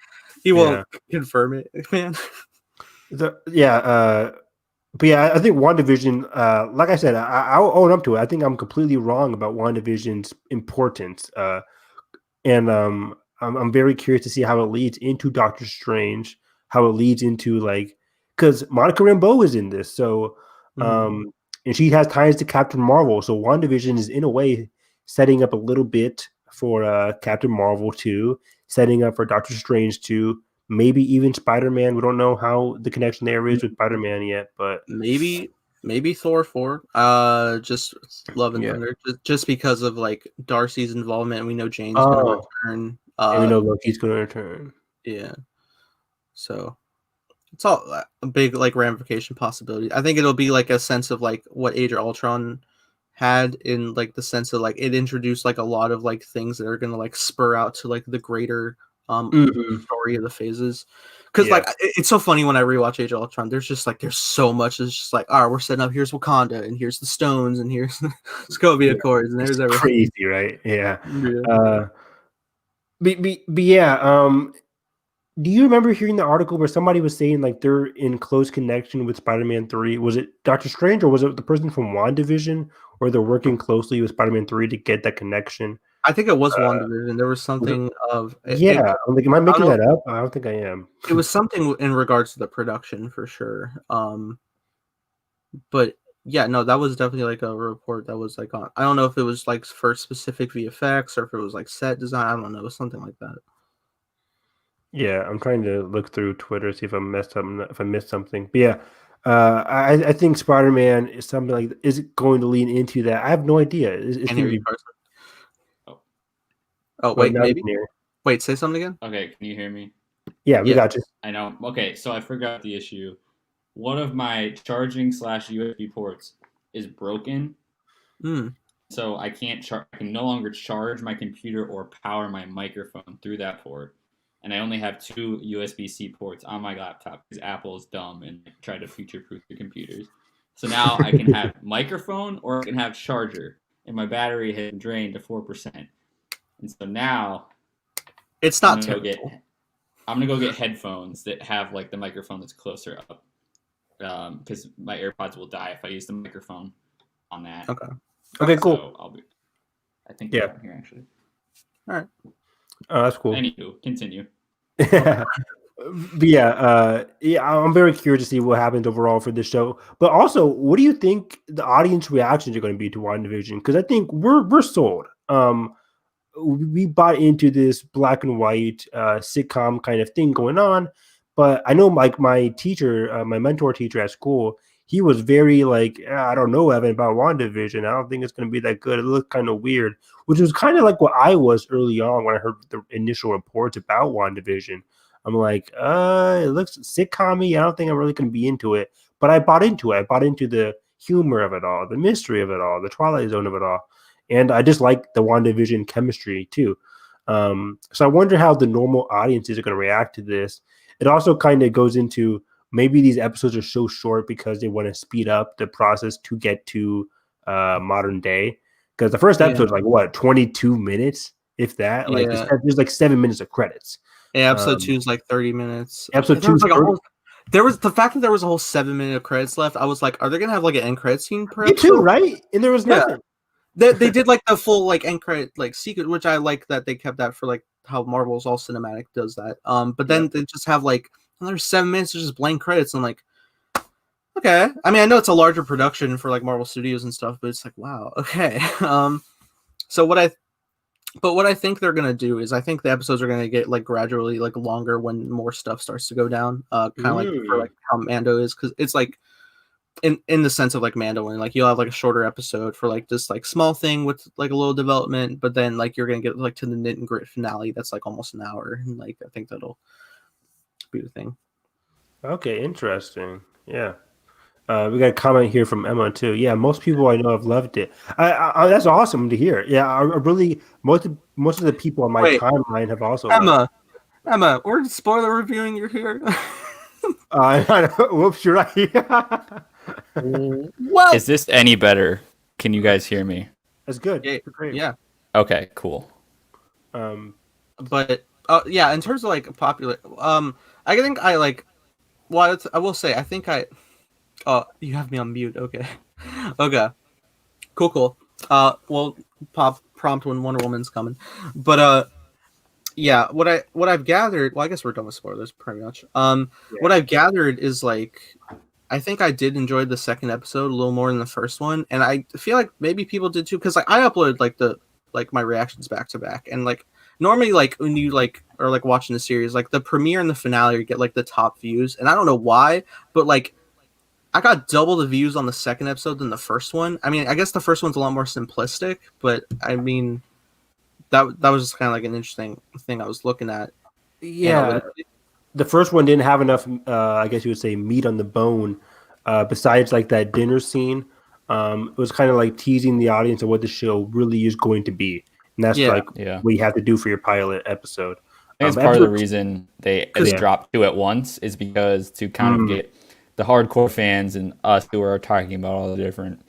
He won't confirm it, man. But yeah, I think WandaVision, like I said, I'll own up to it. I think I'm completely wrong about WandaVision's importance. And I'm very curious to see how it leads into Doctor Strange, how it leads into like, because Monica Rambeau is in this. So, and she has ties to Captain Marvel. So WandaVision is in a way setting up a little bit for Captain Marvel 2, setting up for Doctor Strange 2. Maybe even Spider-Man. We don't know how the connection there is with Spider-Man yet, but maybe Thor 4. Just Love and Thunder, just because of like Darcy's involvement, and we know Jane's going to return. And we know Loki's going to return. Yeah, so it's all a big like ramification possibility. I think it'll be like a sense of like what Age of Ultron had in like the sense of like it introduced like a lot of like things that are going to like spur out to like the greater story of the phases, because like it's so funny when I rewatch Age of Ultron. There's so much. It's just like, all right, we're setting up. Here's Wakanda, and here's the stones, and here's the Sokovia Accords, and there's everything. Crazy, right? Yeah. But Do you remember hearing the article where somebody was saying like they're in close connection with Spider-Man 3? Was it Doctor Strange or was it the person from WandaVision? Or they're working closely with Spider-Man 3 to get that connection? I think it was Uh, WandaVision. There was was it? something of it. Yeah, I'm like, am I I don't making know. that up? I don't think I am. It was something in regards to the production for sure. But yeah, no, that was definitely like a report that was like on. I don't know if it was like for specific VFX or if it was like set design. I don't know, it was something like that. Yeah, I'm trying to look through Twitter, see if I messed up, if I missed something. But yeah, I think Spider-Man is something like is it going to lean into that? I have no idea. It's Can't going hear to you, be. Carson. Oh, Oh Oh, wait, now you maybe. can hear. Wait, say something again. okay. Can you hear me? Yeah, we Yeah. got you. I know. Okay, so I forgot the issue. One of my charging / USB ports is broken, Hmm. so I can't I can no longer charge my computer or power my microphone through that port. And I only have 2 USB-C ports on my laptop because Apple is dumb and tried to future-proof their computers. So now I can have microphone or I can have charger, and my battery has drained to 4%. And so now It's I'm not gonna go get terrible. I'm gonna go get headphones that have like the microphone that's closer up, because my AirPods will die if I use the microphone on that. Okay. Okay, cool. So I'll be. I think Yeah. they're on here actually. All right. Oh, that's cool. Anywho, continue. But yeah, I'm very curious to see what happens overall for this show. But also, what do you think the audience reactions are going to be to WandaVision? Because I think we're sold. We bought into this black and white sitcom kind of thing going on. But I know like my teacher, my mentor teacher at school, he was very like, I don't know, Evan, about WandaVision. I don't think it's going to be that good. It looked kind of weird, which was kind of like what I was early on when I heard the initial reports about WandaVision. I'm like, it looks sitcom-y. I don't think I'm really going to be into it. But I bought into it. I bought into the humor of it all, the mystery of it all, the Twilight Zone of it all. And I just like the WandaVision chemistry too. So I wonder how the normal audiences are going to react to this. It also kind of goes into maybe these episodes are so short because they want to speed up the process to get to modern day. Because the first Yeah. episode is like what 22 minutes, if that. Like Yeah. there's like 7 minutes of credits. Yeah, episode 2 is like 30 minutes. Episode There 2 was is like a whole. There was the fact that there was a whole 7 minute of credits left. I was like, are they gonna have like an end credit scene per Me episode? too, right? And there was Yeah. nothing. They did like the full like end credit like secret, which I like that they kept that for like how Marvel's all cinematic does that. But then they just have like another 7 minutes of just blank credits. I'm like, okay. I mean, I know it's a larger production for like Marvel Studios and stuff, but it's like, wow, okay. So what I think they're gonna do is I think the episodes are gonna get like gradually like longer when more stuff starts to go down. Kind of like for like how Mando is, because it's like in the sense of like Mando, and like you'll have like a shorter episode for like this like small thing with like a little development, but then like you're gonna get like to the knit and grit finale that's like almost an hour, and like I think that'll be the thing. Okay, interesting. Yeah. We got a comment here from Emma too. Yeah, most people I know have loved it. That's awesome to hear. Yeah, I really most of the people on my Wait, timeline have also loved it. Emma, we're spoiler reviewing. You're here. Whoops, you're right. Well, Is this any better? Can you guys hear me? That's good. yeah, Great. yeah. Okay, cool. But yeah, in terms of like popular, I think I like. Well, I will say I think I. Oh, you have me on mute. Okay, okay, cool. Well, pop prompt when Wonder Woman's coming, but yeah, what I've gathered. Well, I guess we're done with spoilers pretty much. What I've gathered is like. I think I did enjoy the second episode a little more than the first one, and I feel like maybe people did too, because like I uploaded like my reactions back to back, and like normally like when you like are like watching the series, like the premiere and the finale you get like the top views, and I don't know why, but like I got double the views on the second episode than the first one. I mean, I guess the first one's a lot more simplistic, but I mean that was just kind of like an interesting thing I was looking at. Yeah, the first one didn't have enough. I guess you would say meat on the bone. Besides like that dinner scene, it was kind of like teasing the audience of what the show really is going to be, and that's like what you have to do for your pilot episode. I think it's part of the reason they dropped 2 at once is because to kind of get the hardcore fans and us who are talking about all the different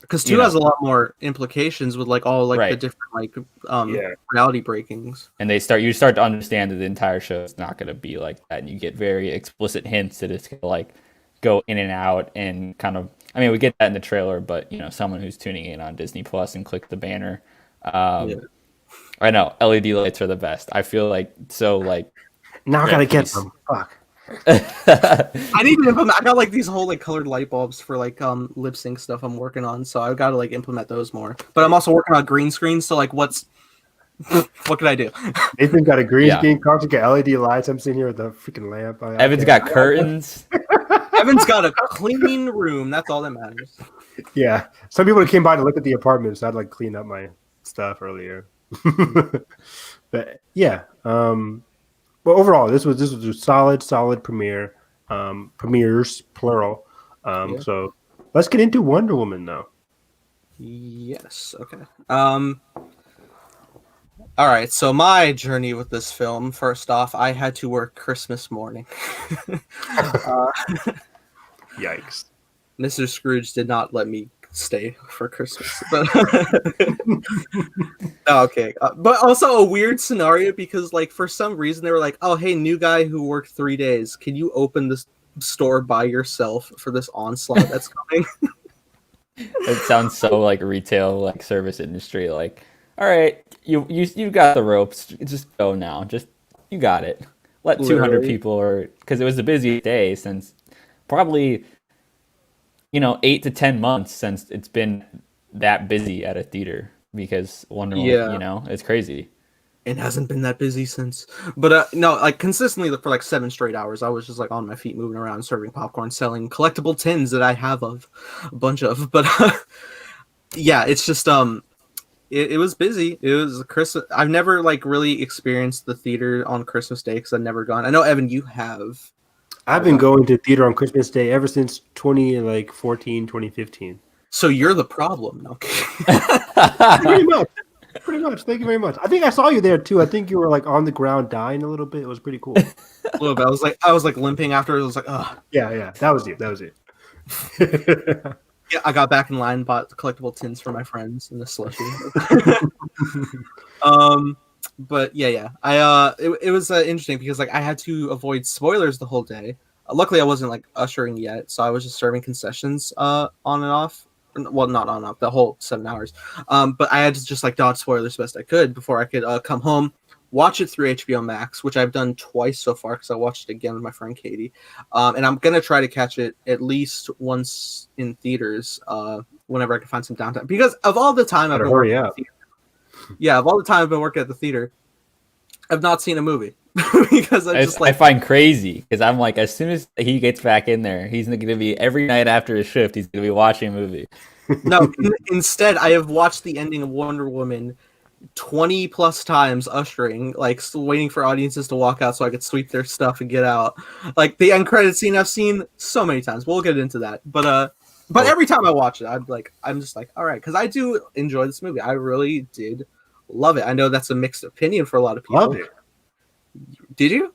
Because 2 has a lot more implications with like all like the Right. different like Yeah. reality breakings. And you start to understand that the entire show is not going to be like that, and you get very explicit hints that it's going to like go in and out and kind of. I mean, we get that in the trailer, but someone who's tuning in on Disney Plus and click the banner. Yeah. I know LED lights are the best. I feel like so like. Now I gotta get them. Fuck. I need to implement. I got like these whole like colored light bulbs for like lip sync stuff I'm working on, so I've got to like implement those more. But I'm also working on green screen, so like what can I do? Nathan got a green screen, Carson got LED lights. I'm sitting here with a freaking lamp. Evan's got curtains. Evan's got a clean room. That's all that matters. Yeah, some people came by to look at the apartment, so I'd like clean up my stuff earlier. But yeah, but overall, this was a solid premiere. Premieres plural. So let's get into Wonder Woman now. Yes. Okay. All right. So my journey with this film. First off, I had to work Christmas morning. Yikes. Mr. Scrooge did not let me stay for Christmas. But okay. But also a weird scenario because like for some reason they were like, "Oh, hey, new guy who worked 3 days. Can you open this store by yourself for this onslaught that's coming?" It sounds so like retail, like service industry. Like, all right, you got the ropes. Just go now. Just you got it. Let 200 people, or because it was the busiest day since probably 8 to 10 months since it's been that busy at a theater because Wonder Woman, it's crazy. It hasn't been that busy since, but no, like consistently for like 7 straight hours, I was just like on my feet, moving around, serving popcorn, selling collectible tins that I have a bunch of. But yeah, it's just it was busy. It was Christmas. I've never like really experienced the theater on Christmas Day because I've never gone. I know Evan, you have. I've been going to theater on Christmas Day ever since 2015. So you're the problem. No. Pretty much. Thank you very much. I think I saw you there too. I think you were like on the ground dying a little bit. It was pretty cool. A little bit. I was like limping after. It was like, ugh. Yeah. That was it. Yeah, I got back in line, bought the collectible tins for my friends and the slushie. But yeah. It was interesting because like I had to avoid spoilers the whole day. Luckily, I wasn't like ushering yet, so I was just serving concessions on and off. Well, not on and off the whole 7 hours. But I had to just like dodge spoilers best I could before I could come home, watch it through HBO Max, which I've done twice so far because I watched it again with my friend Katie. And I'm gonna try to catch it at least once in theaters whenever I can find some downtime. Because of all the time I've been working at the theater, of all the time I've been working at the theater, I've not seen a movie. Because I find crazy because I'm like, as soon as he gets back in there, he's going to be every night after his shift, he's going to be watching a movie. No, instead, I have watched the ending of Wonder Woman 20 plus times ushering, like still waiting for audiences to walk out so I could sweep their stuff and get out. Like the end credit scene I've seen so many times. We'll get into that. But every time I watch it, I'm just like, all right, because I do enjoy this movie. I really did love it. I know that's a mixed opinion for a lot of people. Love it. Did you?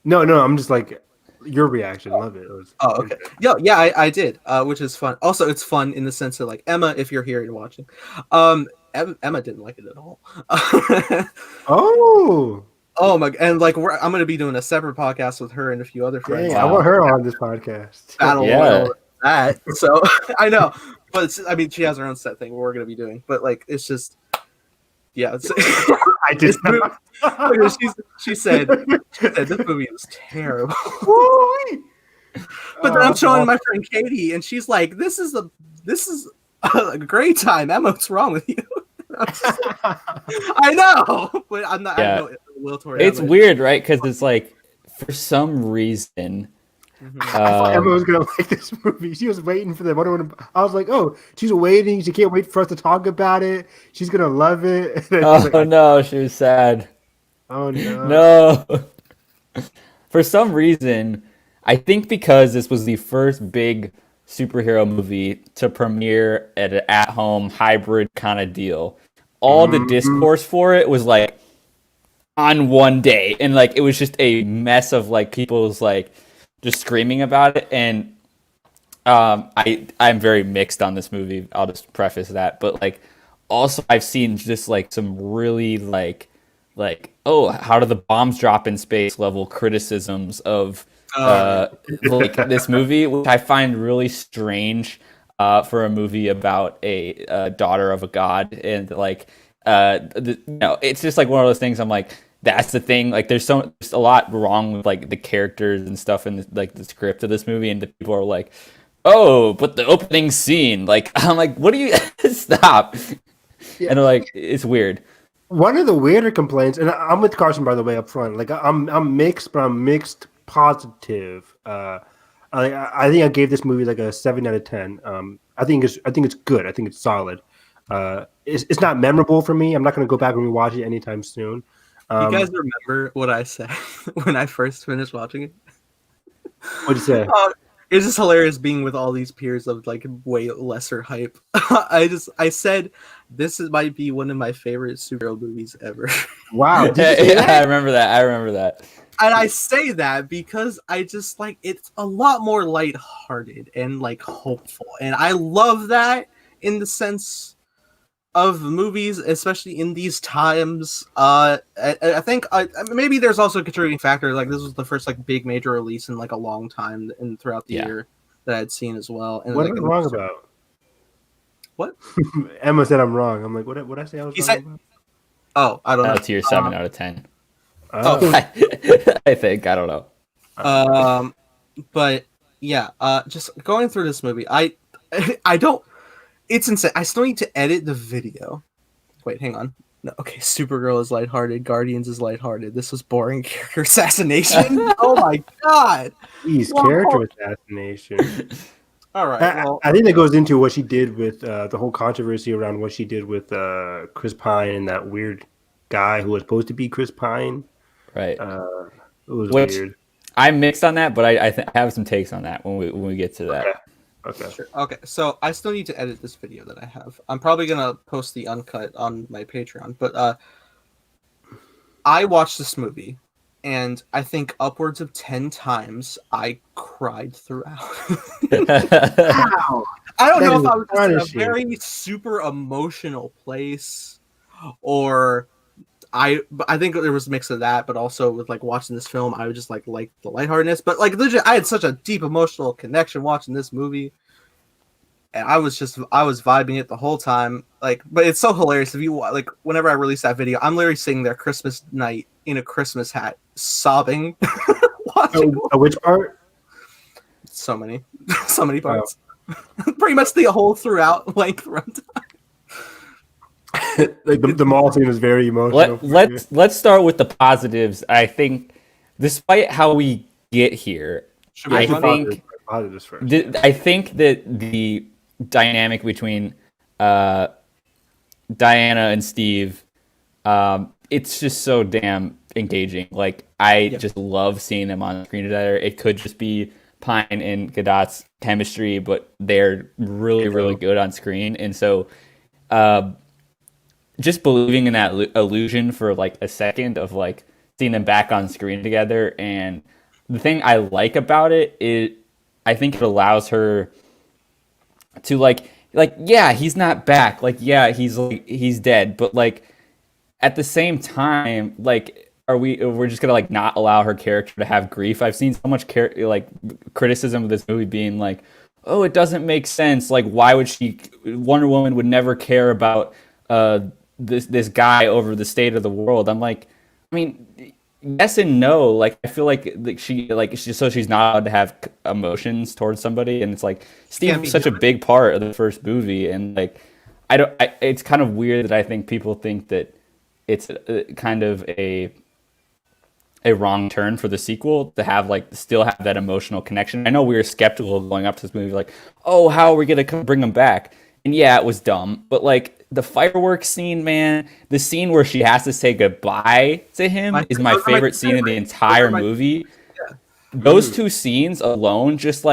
No. I'm just like your reaction. Love it. Okay. Yeah. I did. Which is fun. Also, it's fun in the sense that like Emma, if you're here and watching, Emma didn't like it at all. Oh my! And like I'm gonna be doing a separate podcast with her and a few other friends. Yeah, I want her on this podcast. That. So I know, but she has her own set thing we're gonna be doing. But like, it's just. Yeah, I just she said this movie is terrible. But then I'm showing my friend Katie, and she's like, "This is a great time." Emma, what's wrong with you? I know, but I'm not. Yeah. I know will toward it's Emma. Weird, right? Because it's like for some reason. I thought Emma was gonna like this movie. She was waiting for the Wonder Woman. I was like, "Oh, she's waiting. She can't wait for us to talk about it. She's gonna love it." No, she was sad. Oh no! No. For some reason, I think because this was the first big superhero movie to premiere at an at-home hybrid kind of deal, all the discourse for it was like on one day, and like it was just a mess of like people's like. Just screaming about it, and I'm very mixed on this movie. I'll just preface that, but like also I've seen just like some really oh, how do the bombs drop in space level criticisms of uh like this movie, which I find really strange for a movie about a daughter of a god. And like it's just like one of those things. I'm like, that's the thing. Like there's a lot wrong with like the characters and stuff in like the script of this movie, and the people are like, oh, but the opening scene, like I'm like, what do you stop? Yeah. And they're like, it's weird. One of the weirder complaints, and I'm with Carson by the way up front. Like I'm mixed, but I'm mixed positive. I think I gave this movie like a 7 out of 10. I think it's good. I think it's solid. It's not memorable for me. I'm not going to go back and rewatch it anytime soon. You guys remember what I said when I first finished watching it? What'd you say? It's just hilarious being with all these peers of like way lesser hype. I said might be one of my favorite superhero movies ever. Wow, I remember that. And I say that because I just like it's a lot more lighthearted and like hopeful. And I love that in the sense of movies, especially in these times. I think maybe there's also a contributing factor. Like this was the first like big major release in like a long time and throughout the year that I'd seen as well. And what like, am I wrong about? What? Emma said I'm wrong. I'm like, what I say I was wrong about? Oh, I don't know. That's your 7 out of 10. Oh. I think, I don't know. But yeah, just going through this movie, I don't. It's insane. I still need to edit the video. Wait, hang on. No, okay, Supergirl is lighthearted. Guardians is lighthearted. This was boring character assassination. Oh my god! Jeez, character assassination. All right. Well, I think that goes into what she did with the whole controversy around what she did with Chris Pine and that weird guy who was supposed to be Chris Pine. Right. It was weird. I'm mixed on that, but I have some takes on that when we get to that. Okay. Sure. Okay. So I still need to edit this video that I have. I'm probably gonna post the uncut on my Patreon. But I watched this movie, and I think upwards of 10 times I cried throughout. Wow. I don't know if I was just in a very super emotional place, or I think there was a mix of that, but also with like watching this film, I would just like the lightheartedness. But like legit, I had such a deep emotional connection watching this movie, and I was vibing it the whole time. Like, but it's so hilarious if you like. Whenever I release that video, I'm literally sitting there Christmas night in a Christmas hat, sobbing. Which part? So many parts. Pretty much the whole throughout length runtime. Like the mall scene is very emotional. Let's start with the positives. I think, despite how we get here, I think that the dynamic between Diana and Steve, it's just so damn engaging. Like I just love seeing them on screen together. It could just be Pine and Gadot's chemistry, but they're really, really good on screen. And so just believing in that illusion for like a second of like seeing them back on screen together. And the thing I like about it is I think it allows her to like yeah, he's not back, like yeah, he's dead, but like at the same time, like we're just gonna like not allow her character to have grief. I've seen so much like criticism of this movie being like, oh, it doesn't make sense, like why would Wonder Woman would never care about this guy over the state of the world. I'm like, I mean, yes and no. Like I feel like she's not allowed to have emotions towards somebody, and it's like Steve's such a big part of the first movie, and like it's kind of weird that I think people think that it's kind of a wrong turn for the sequel to have like still have that emotional connection. I know we were skeptical going up to this movie, like, oh, how are we gonna bring them back? And yeah, it was dumb, but like the fireworks scene, man, the scene where she has to say goodbye to him is my favorite scene in the entire movie. Yeah. Those two scenes alone just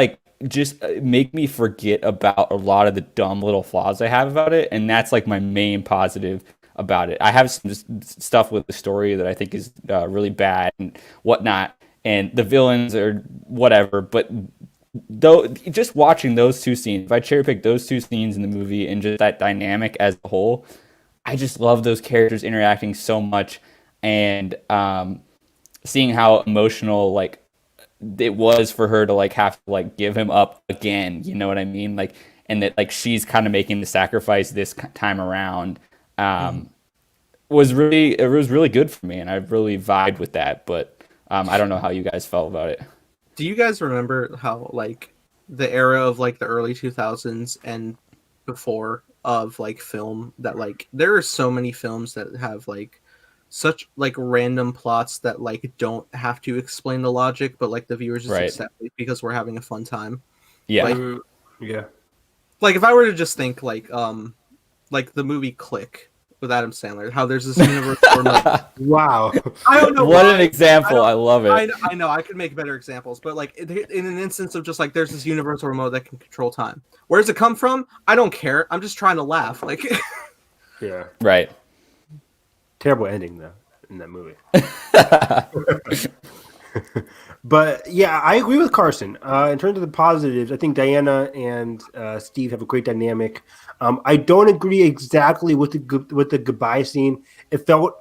make me forget about a lot of the dumb little flaws I have about it, and that's like my main positive about it. I have some stuff with the story that I think is really bad and whatnot, and the villains are whatever, but though, just watching those two scenes, if I cherry pick those two scenes in the movie and just that dynamic as a whole, I just love those characters interacting so much, and seeing how emotional like it was for her to like have to like give him up again. You know what I mean? Like, and that like she's kind of making the sacrifice this time around. It was really good for me, and I really vibed with that. But I don't know how you guys felt about it. Do you guys remember how like the era of like the early 2000s and before of like film that like there are so many films that have like such like random plots that like don't have to explain the logic, but like the viewers just Right. accept it because we're having a fun time. Yeah. Like, Yeah. like if I were to just think like the movie Click with Adam Sandler, how there's this universe where like, Wow. I don't know What why. an example! I love it. I know I could make better examples, but like in an instance of just like there's this universal remote that can control time. Where does it come from? I don't care. I'm just trying to laugh. Like, Yeah. Right. Terrible ending though in that movie. But yeah, I agree with Carson. In terms of the positives, I think Diana and Steve have a great dynamic. I don't agree exactly with the goodbye scene. It felt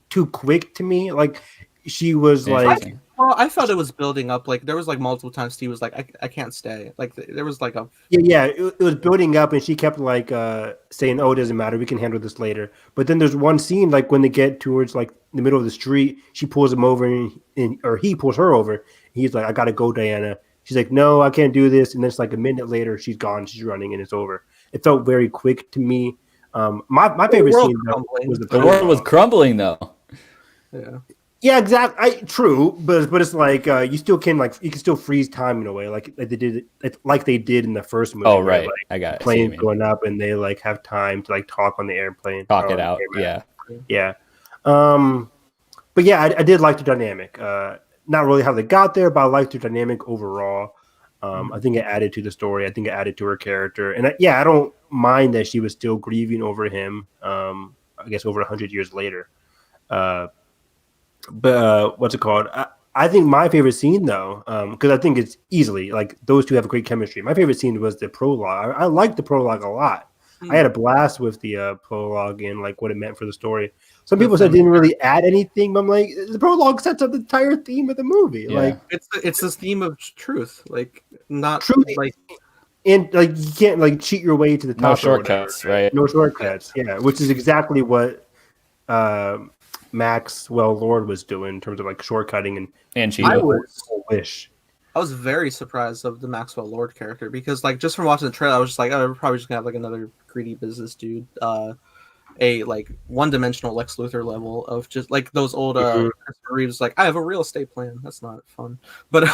too quick to me. Like she was like, Interesting. well, I felt it was building up. Like there was like multiple times Steve was like, I can't stay. Like there was like a yeah, it was building up, and she kept like saying, "Oh, it doesn't matter. We can handle this later." But then there's one scene like when they get towards like the middle of the street, she pulls him over, or he pulls her over. He's like, "I gotta go, Diana." She's like, "No, I can't do this." And then it's like a minute later, she's gone. She's running, and it's over. It felt very quick to me. My favorite world scene though, crumbling. was The world was crumbling though. yeah. Yeah, exactly. True, but it's like you can still freeze time in a way, like they did in the first movie. Oh, where, right. like, I got it. I see what you planes mean. going up and they like have time to like talk on the airplane. Talk it out. Yeah. Yeah. But yeah, I did like the dynamic. Not really how they got there, but I liked the dynamic overall. I think it added to the story. I think it added to her character, and I don't mind that she was still grieving over him. I guess over 100 years later. But what's it called? I think my favorite scene though, because I think it's easily like those two have great chemistry. My favorite scene was the prologue. I liked the prologue a lot. I had a blast with the prologue and like what it meant for the story. Some people said it didn't really add anything, but I'm like, the prologue sets up the entire theme of the movie. Yeah. Like It's this theme of truth, like not Truth, like and like you can't like cheat your way to the top. No or whatever. shortcuts, right? No shortcuts. Yeah, which is exactly what Maxwell was doing in terms of like shortcutting and And I Cheetah. wish. I was very surprised of the Maxwell Lord character because like just from watching the trailer, I was just like, oh, we're probably just gonna have like another greedy business dude. A like one-dimensional Lex Luthor level of just like those old Christopher Reeves like I have a real estate plan. That's not fun. But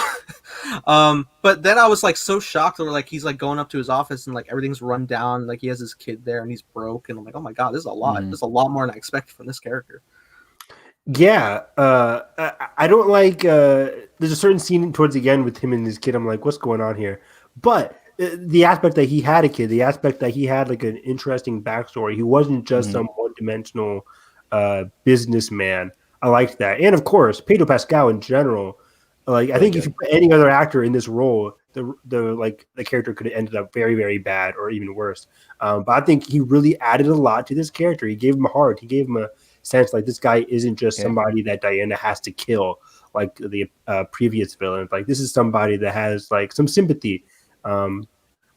but then I was like so shocked that like he's like going up to his office and like everything's run down, like he has his kid there and he's broke and I'm like, oh my god, this is a lot. There's a lot more than I expected from this character. Yeah, I don't like. There's a certain scene towards the end with him and his kid. I'm like, what's going on here? But the aspect that he had a kid, the aspect that he had like an interesting backstory. He wasn't just some one-dimensional businessman. I liked that, and of course, Pedro Pascal in general. Like, I think if you put any other actor in this role, the character could have ended up very, very bad or even worse. But I think he really added a lot to this character. He gave him a heart. He gave him a sense like this guy isn't just somebody that Diana has to kill like the previous villain. Like this is somebody that has like some sympathy. I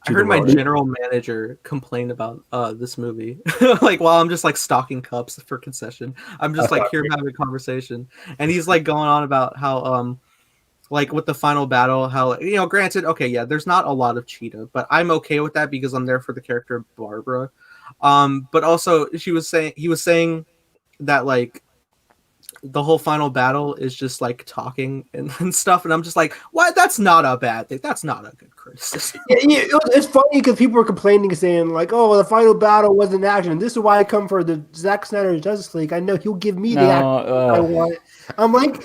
heard my general manager complain about this movie like while I'm just like stocking cups for concession. I'm just like here having a conversation and he's like going on about how like with the final battle, how granted, okay, yeah, there's not a lot of Cheetah, but I'm okay with that because I'm there for the character of Barbara. But also he was saying that like the whole final battle is just like talking and stuff, and I'm just like, what? That's not a bad thing. That's not a good criticism. It's funny because people were complaining, saying like, "Oh, well, the final battle wasn't action." This is why I come for the Zack Snyder Justice League. I know he'll give me the action I want. I'm like,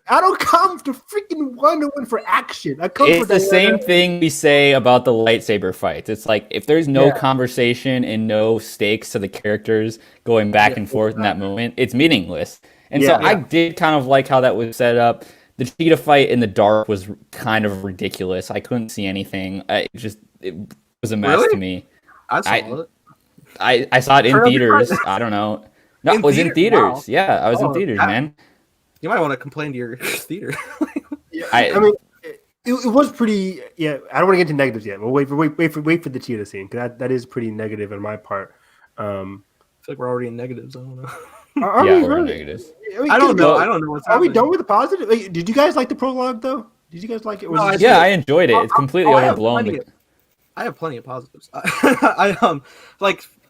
I don't come to freaking Wonder Woman for action. I come It's for the same thing we say about the lightsaber fights. It's like if there's no conversation and no stakes to the characters going back and forth in that moment, it's meaningless. And so I did kind of like how that was set up the cheetah fight in the dark was kind of ridiculous. I couldn't see anything. It was a mess to Really? me. I saw I it. I saw it in Turn up your theaters. volume. I don't know. No, In it was in theater? Wow. theaters. Yeah, I was in Oh, theaters, that, man. you might want to complain to your theater. Yeah, I I mean, it was pretty. Yeah, I don't want to get into negatives yet. We'll wait for the cheetah scene because that is pretty negative on my part. I feel like we're already in negatives. I don't know. Are yeah, we we're in really? negatives. I don't know. Well, I don't know what's Are we happening. done with the positive? Wait, did you guys like the prologue though? Did you guys like it? No, I Yeah, I enjoyed it. It's completely I have overblown. plenty I have plenty of positives. I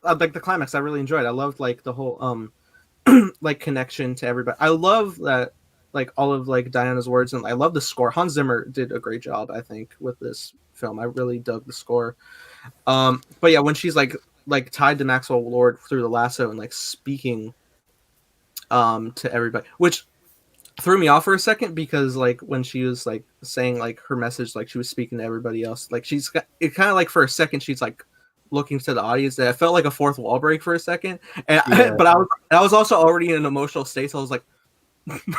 like the climax. I really enjoyed. I loved like the whole like connection to everybody. I love that like all of like Diana's words, and I love the score. Hans Zimmer did a great job, I think, with this film. I really dug the score. But yeah, when she's like tied to Maxwell Lord through the lasso and like speaking to everybody, which threw me off for a second because like when she was like saying like her message, like she was speaking to everybody else, like she's got it kind of like for a second she's like looking to the audience. That felt like a fourth wall break for a second, and Yeah. but I was also already in an emotional state, so I was like,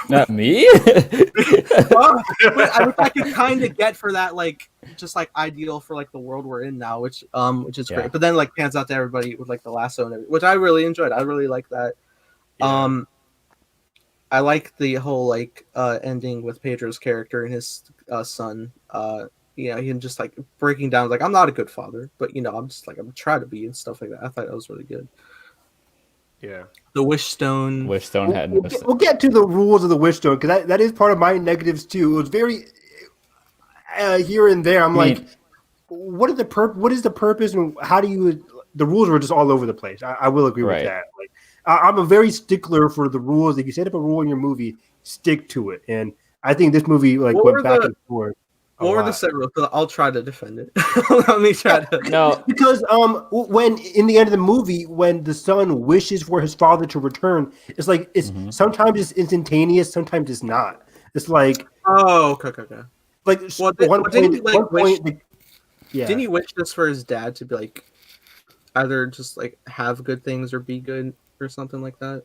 Not me. oh, I could kind of get for that like just like ideal for like the world we're in now, which is Yeah. great. But then like pans out to everybody with like the lasso and everything, which I really enjoyed. I really like that. Yeah. I like the whole like ending with Pedro's character and his son. Him just like breaking down like I'm not a good father, but I'm just like I'm trying to be and stuff like that. I thought that was really good. Yeah. The Wish Stone. Wishstone had We'll get to the rules of the wish stone because that is part of my negatives too. It was very here and there. I'm like, what is the purpose and how do you? The rules were just all over the place. I will agree with that. Like, I'm a very stickler for the rules. If you set up a rule in your movie, stick to it. And I think this movie like went back and forth. What were the set rules? I'll try to defend it. Let me try to. No, because when in the end of the movie, when the son wishes for his father to return, it's like sometimes it's instantaneous, sometimes it's not. It's like okay. Like one point, yeah. Didn't he wish this for his dad to be like either just like have good things or be good or something like that?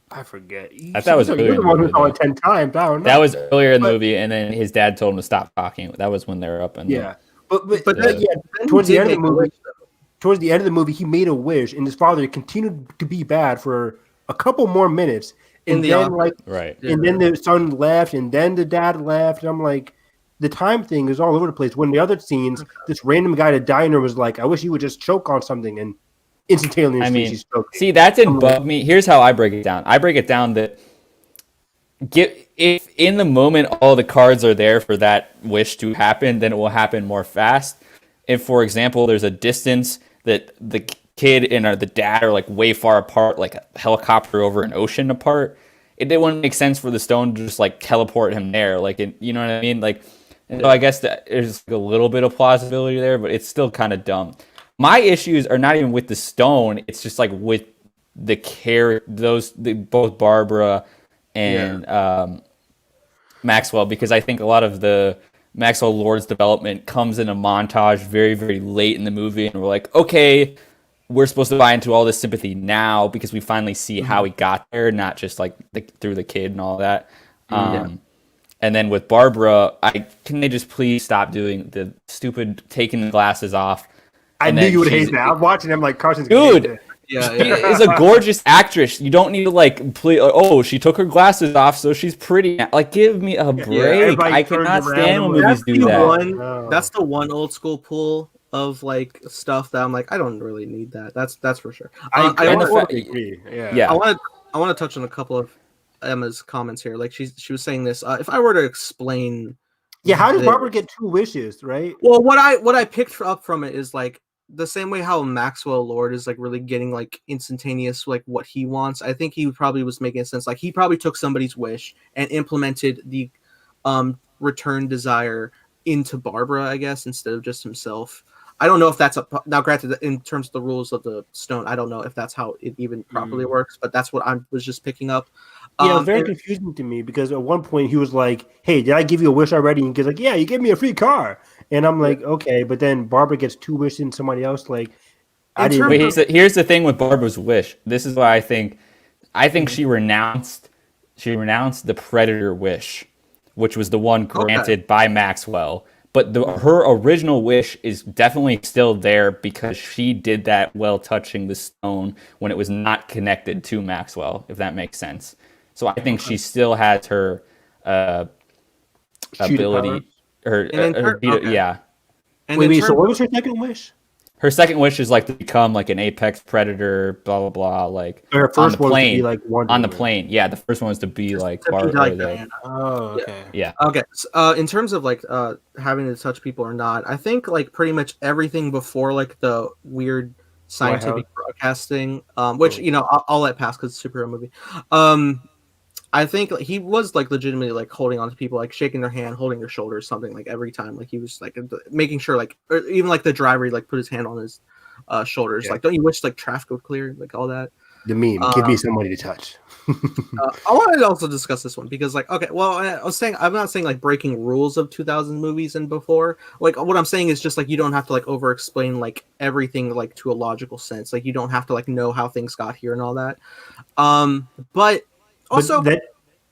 I forget. I thought it was earlier in the movie, saw it 10 times. I don't know. that was earlier in the movie, and then his dad told him to stop talking. That was when they were up in but then towards he the end did of the make a movie, wish, towards the end of the movie, he made a wish, and his father continued to be bad for a couple more minutes, and then and then the son left, and then the dad left, and I'm like, the time thing is all over the place. When the other scenes, this random guy at a diner was like, "I wish you would just choke on something," and instantaneously she's choking. See, that didn't bug me. Here's how I break it down. I break it down that if in the moment all the cards are there for that wish to happen, then it will happen more fast. If, for example, there's a distance that the kid and the dad are like way far apart, like a helicopter over an ocean apart, it wouldn't make sense for the stone to just like teleport him there. Like, you know what I mean? Like, and so I guess that there's a little bit of plausibility there, but it's still kind of dumb. My issues are not even with the stone. It's just like with the both Barbara and Maxwell, because I think a lot of the Maxwell Lord's development comes in a montage very, very late in the movie, and we're like, okay, we're supposed to buy into all this sympathy now because we finally see how he got there, not just like through the kid and all that. And then with Barbara, can they just please stop doing the stupid taking the glasses off? I knew you would hate that. I'm watching him like Carson's dude. She is a gorgeous actress. You don't need to like play. Oh, she took her glasses off, so she's pretty. Like, give me a break. I cannot stand when movies do that. That's the one old school pull of like stuff that I'm like, I don't really need that. That's for sure. I agree. I want to touch on a couple of Emma's comments here. Like she was saying this. If I were to explain, how does Barbara get two wishes? Right. Well, what I picked up from it is like the same way how Maxwell Lord is like really getting like instantaneous like what he wants. I think he probably was making sense. Like he probably took somebody's wish and implemented the return desire into Barbara, I guess, instead of just himself. I don't know if that's now granted in terms of the rules of the stone. I don't know if that's how it even properly works, but that's what I was just picking up. Yeah, it was very confusing to me because at one point he was like, "Hey, did I give you a wish already?" And he's like, "Yeah, you gave me a free car." And I'm like, "Okay," but then Barbara gets two wishes and somebody else like. Here's the thing with Barbara's wish. This is why I think she renounced the predator wish. which was the one Okay. granted by Maxwell. But her original wish is definitely still there because she did that while touching the stone when it was not connected to Maxwell, if that makes sense. So I think she still has her Cheetah powers. ability, her Okay. yeah. And Wait, in wait. So terms what was her second wish? Her second wish is like to become like an apex predator, blah blah blah. Like Her on the first one was to be plane, like Wonder on the Woman. plane. Yeah, the first one was to be like to be Bart like or the Diana. Oh, Yeah. okay. yeah. Okay. So, in terms of like having to touch people or not, I think like pretty much everything before like the weird scientific broadcasting, which I'll let pass because it's a superhero movie. I think like, he was like legitimately like holding on to people, like shaking their hand, holding their shoulder, or something like every time. Like he was like making sure, like or even like the driver, he, like put his hand on his shoulders. Yeah. Like, don't you wish like traffic would clear, like all that. The meme. Give me somebody to touch. I wanted to also discuss this one because, like, okay, well, I was saying I'm not saying like breaking rules of 2000 movies and before. Like, what I'm saying is just like you don't have to like over explain like everything like to a logical sense. Like, you don't have to like know how things got here and all that. But also,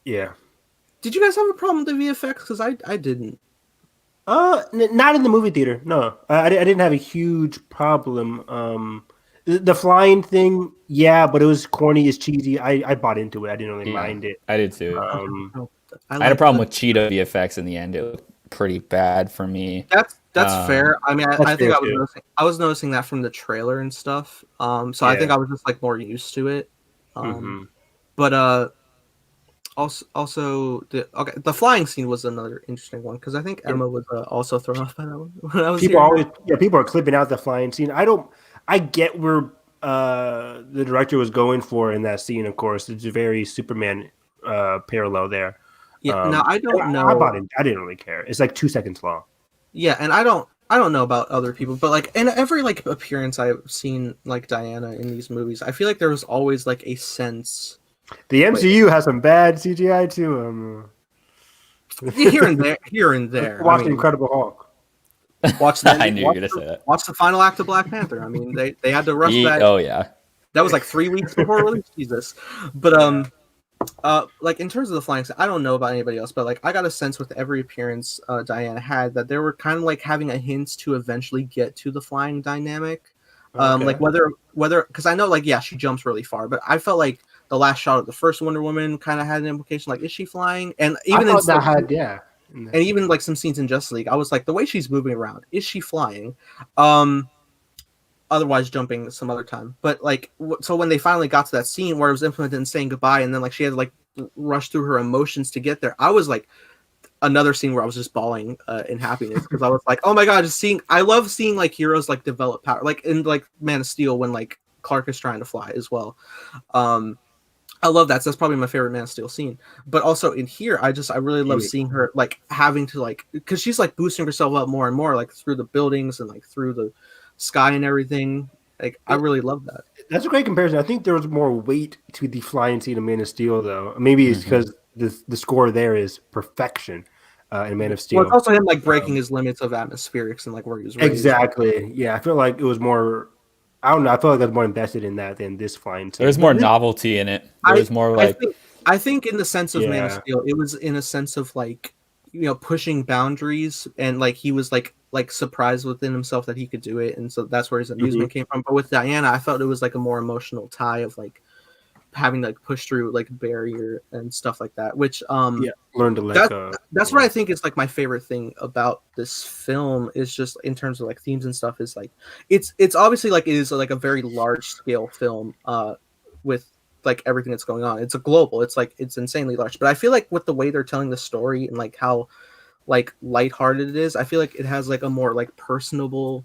yeah. did you guys have a problem with the VFX? Because I didn't. Not in the movie theater. No, I didn't have a huge problem. The flying thing, yeah, but it was corny, it's cheesy. I bought into it. I didn't really mind it. I did too. I had a problem with cheetah VFX in the end. It looked pretty bad for me. That's fair. I mean, I think I was noticing that from the trailer and stuff. So I think I was just like more used to it. But also the flying scene was another interesting one because I think Emma was also thrown off by that one when I was people are clipping out the flying scene. I get where the director was going for in that scene. Of course, it's a very Superman parallel there. Yeah, now I don't know. I bought it. I didn't really care. It's like 2 seconds long. Yeah, and I don't know about other people, but like in every like appearance I've seen like Diana in these movies, I feel like there was always like a sense. The MCU has some bad CGI too. Here and there. Watch the Incredible Hulk. I knew you were gonna say that. Watch the final act of Black Panther. I mean, they had to rush that. Oh yeah, that was like 3 weeks before release. Jesus, but like in terms of the flying, I don't know about anybody else, but like I got a sense with every appearance Diana had that they were kind of like having a hint to eventually get to the flying dynamic. Like whether because I know like she jumps really far, but I felt like the last shot of the first Wonder Woman kind of had an implication like is she flying? And even and even like some scenes in Justice League, I was like the way she's moving around, is she flying? Otherwise jumping some other time. But like so when they finally got to that scene where it was implemented and saying goodbye, and then like she had to like rush through her emotions to get there, I was like another scene where I was just bawling in happiness because I was like, oh my god, I love seeing like heroes like develop power, like in like Man of Steel when like Clark is trying to fly as well. I love that. So that's probably my favorite Man of Steel scene. But also in here, I really love seeing her like having to like because she's like boosting herself up more and more like through the buildings and like through the sky and everything. Like I really love that. That's a great comparison. I think there was more weight to the flying scene of Man of Steel, though. Maybe it's because the score there is perfection in Man of Steel. Well, it's also him like breaking his limits of atmospherics and like where he was raised. Exactly. Yeah, I feel like it was more. I don't know. I feel like I was more invested in that than this flying scene. There's more novelty in it. There's more like. I think in the sense of Man of Steel, it was in a sense of like pushing boundaries and like he was like surprised within himself that he could do it, and so that's where his amusement came from. But with Diana, I felt it was like a more emotional tie of like having to like push through like barrier and stuff like that, which learn to let that's what I think is like my favorite thing about this film is just in terms of like themes and stuff is like it's obviously like it is like a very large scale film with like everything that's going on. It's a global, it's like it's insanely large, but I feel like with the way they're telling the story and like how like lighthearted it is, I feel like it has like a more like personable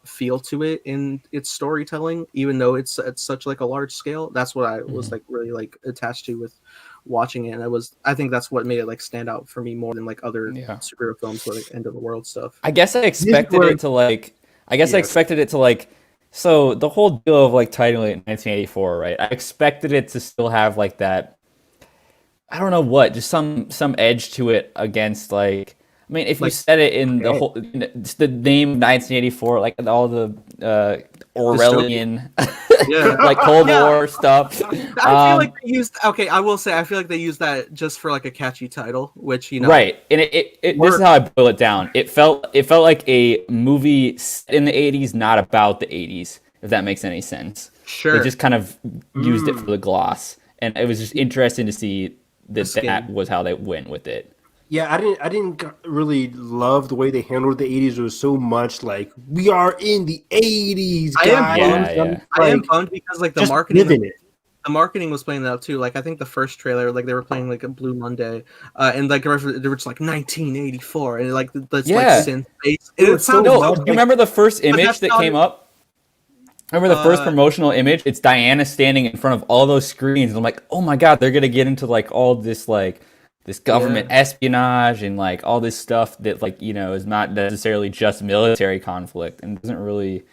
feel to it in its storytelling, even though it's at such like a large scale. That's what I was like really like attached to with watching it, and I think that's what made it like stand out for me more than like other superhero films or like end of the world stuff. I guess I expected it to like I expected it to like so the whole deal of like titling it 1984, right? I expected it to still have like that I don't know what, just some edge to it against like I mean, if you said it in the whole, the name 1984, like all the Orwellian, Yeah. like Cold Yeah. War stuff. I feel like they used. Okay, I will say I feel like they used that just for like a catchy title, which Right, and this is how I boil it down. It felt like a movie set in the '80s, not about the '80s. If that makes any sense. Sure. They just kind of used it for the gloss, and it was just interesting to see that was how they went with it. Yeah, I didn't really love the way they handled the '80s. It was so much like we are in the '80s, guys. I am bummed because like the just marketing, living it. the marketing was playing that up too. Like I think the first trailer, like they were playing like a Blue Monday, and like they were just like 1984, and like that's like synth bass. It sounded no. You remember the first image that came up? Remember the first promotional image? It's Diana standing in front of all those screens, and I'm like, oh my god, they're gonna get into like all this like this government espionage and like all this stuff that like is not necessarily just military conflict and doesn't really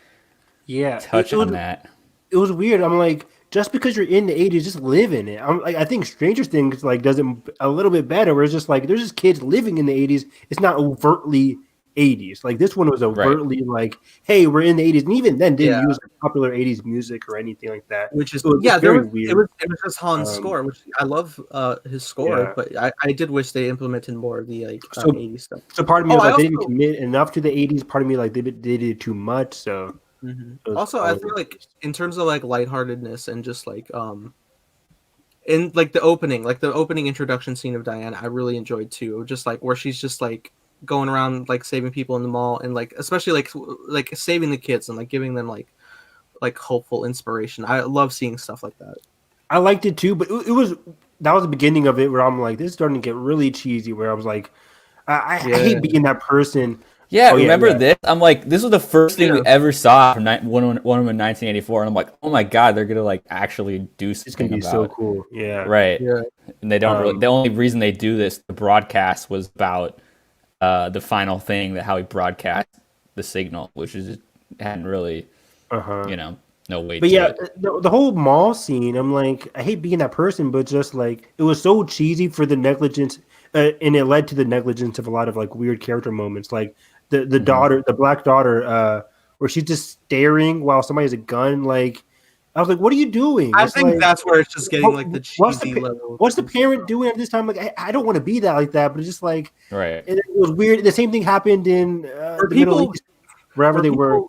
touch on that. It was weird. I'm like, just because you're in the '80s, just live in it. I'm like, I think Stranger Things like does it a little bit better, where it's just like there's just kids living in the '80s. It's not overtly '80s. Like this one was overtly like, hey, we're in the '80s, and even then didn't use popular '80s music or anything like that. Which is very weird. It was just Han's score, which I love his score, but I did wish they implemented more of the like '80s stuff. So part of me was like they didn't commit enough to the '80s. Part of me like they did too much. So also, I feel like in terms of like lightheartedness and just like in like the opening introduction scene of Diana, I really enjoyed too. Just like where she's just like going around like saving people in the mall and like especially like saving the kids and like giving them like hopeful inspiration. I love seeing stuff like that. I liked it too, but that was the beginning of it where I'm like, this is starting to get really cheesy. Where I was like, I hate being that person. Yeah, remember this? I'm like, this was the first thing we ever saw from Wonder Woman 1984, and I'm like, oh my god, they're gonna like actually do something. It's gonna be so cool. Yeah, right. Yeah, and they don't really. The only reason they do this, the broadcast, was about the final thing, that how he broadcast the signal, which is hadn't really, no weight. But to it. The whole mall scene, I'm like, I hate being that person, but just like it was so cheesy for the negligence, and it led to the negligence of a lot of like weird character moments, like the daughter, the black daughter, where she's just staring while somebody has a gun. Like, I was like, what are you doing? I think like, that's where it's just getting like the cheesy level. What's the parent doing at this time? Like, I don't want to be that like that, but it's just like, right. It was weird. The same thing happened in the Middle East, wherever they were.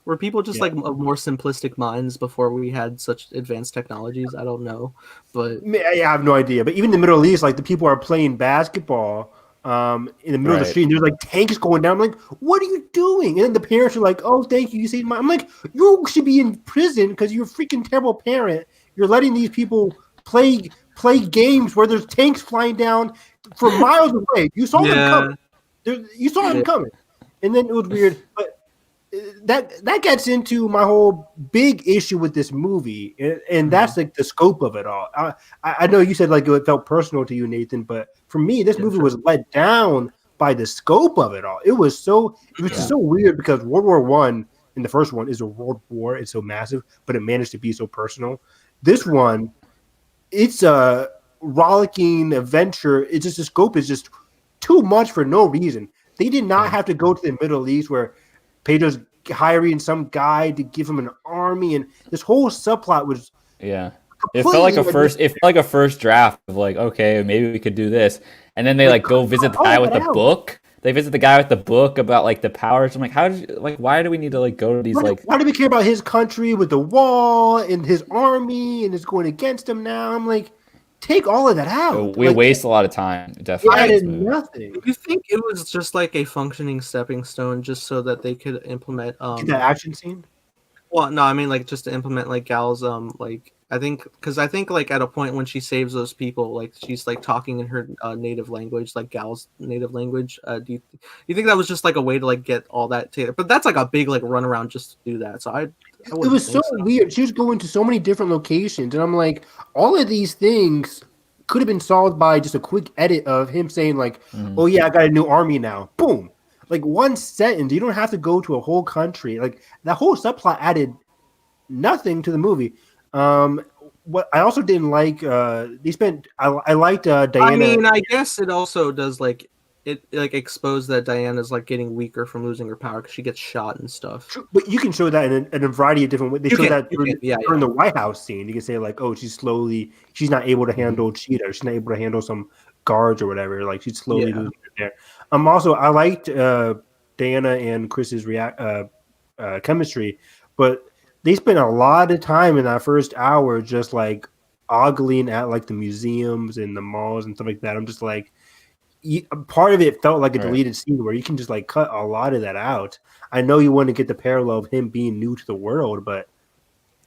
Were people just like more simplistic minds before we had such advanced technologies? I don't know, but I have no idea. But even in the Middle East, like the people are playing basketball in the middle of the street, and there's like tanks going down. I'm like, what are you doing? And then the parents are like, oh, thank you. You saved my. I'm like, you should be in prison because you're a freaking terrible parent. You're letting these people play games where there's tanks flying down from miles away. You saw them coming. You saw them coming, and then it was weird, but. That gets into my whole big issue with this movie, and that's like the scope of it all. I know you said like it felt personal to you, Nathan, but for me, this movie was let down by the scope of it all. It was so weird because World War I in the first one is a world war. It's so massive, but it managed to be so personal. This one, it's a rollicking adventure. It's just the scope is just too much for no reason. They did not have to go to the Middle East where Pedro's hiring some guy to give him an army, and this whole subplot was it felt like a first draft of like, okay, maybe we could do this, and then they like go visit the guy with the book. They visit the guy with the book about like the powers. I'm like, why do we need to like go to these why do we care about his country with the wall and his army and it's going against him now? I'm like, take all of that out. We waste a lot of time. Definitely. I did nothing. Do you think it was just like a functioning stepping stone just so that they could implement that action scene? Well, no, I mean like just to implement like Gal's like I think like at a point when she saves those people, like she's like talking in her native language, like Gal's native language. Do you think that was just like a way to like get all that together? But that's like a big like runaround just to do that. So it was so weird. She was going to so many different locations, and I'm like, all of these things could have been solved by just a quick edit of him saying like, "Oh yeah, I got a new army now." Boom, like one sentence. You don't have to go to a whole country. Like that whole subplot added nothing to the movie. What I also didn't like, I liked Diana. I mean, I guess it also does like it like exposed that Diana's like getting weaker from losing her power because she gets shot and stuff. True, but you can show that in a variety of different ways. They You show can, that you can, yeah, during yeah. the White House scene. You can say like, oh, she's not able to handle Cheetah. She's not able to handle some guards or whatever. Like she's slowly Yeah. losing it there. Also, I liked Diana and Chris's chemistry, but they spent a lot of time in that first hour just like ogling at like the museums and the malls and stuff like that. I'm just like, part of it felt like a deleted scene where you can just like cut a lot of that out. I know you want to get the parallel of him being new to the world, but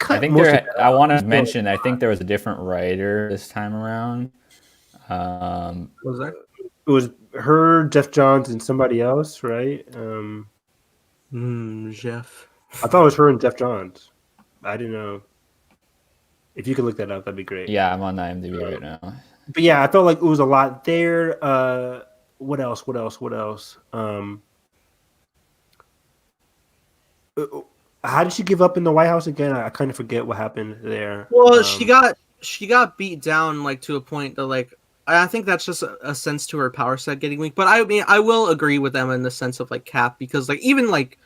I think I want to mention. I think there was a different writer this time around. Was there? It was her, Jeff Johns, and somebody else, right? Jeff. I thought it was her and Jeff Johns. I didn't know. If you could look that up, that'd be great. Yeah, I'm on IMDb right now. But yeah, I felt like it was a lot there. What else? How did she give up in the White House again? I kind of forget what happened there. Well, she got beat down like to a point that like I think that's just a sense to her power set getting weak. But I mean, I will agree with them in the sense of like Cap, because like even like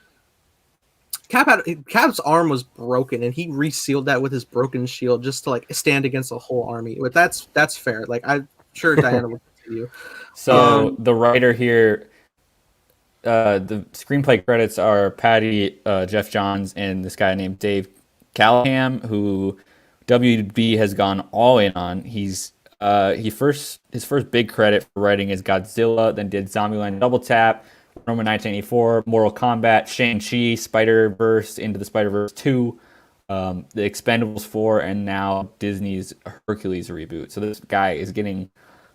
Cap's arm was broken and he resealed that with his broken shield just to like stand against a whole army. But that's fair. Like I'm sure Diana would continue. So the writer here, the screenplay credits are Patty, Jeff Johns, and this guy named Dave Callahan, who WB has gone all in on. His first big credit for writing is Godzilla, then did Zombieland Double Tap, Roma 1984, Mortal Kombat, Shang-Chi, Spider-Verse, Into the Spider-Verse 2, the Expendables 4, and now Disney's Hercules reboot. So this guy is getting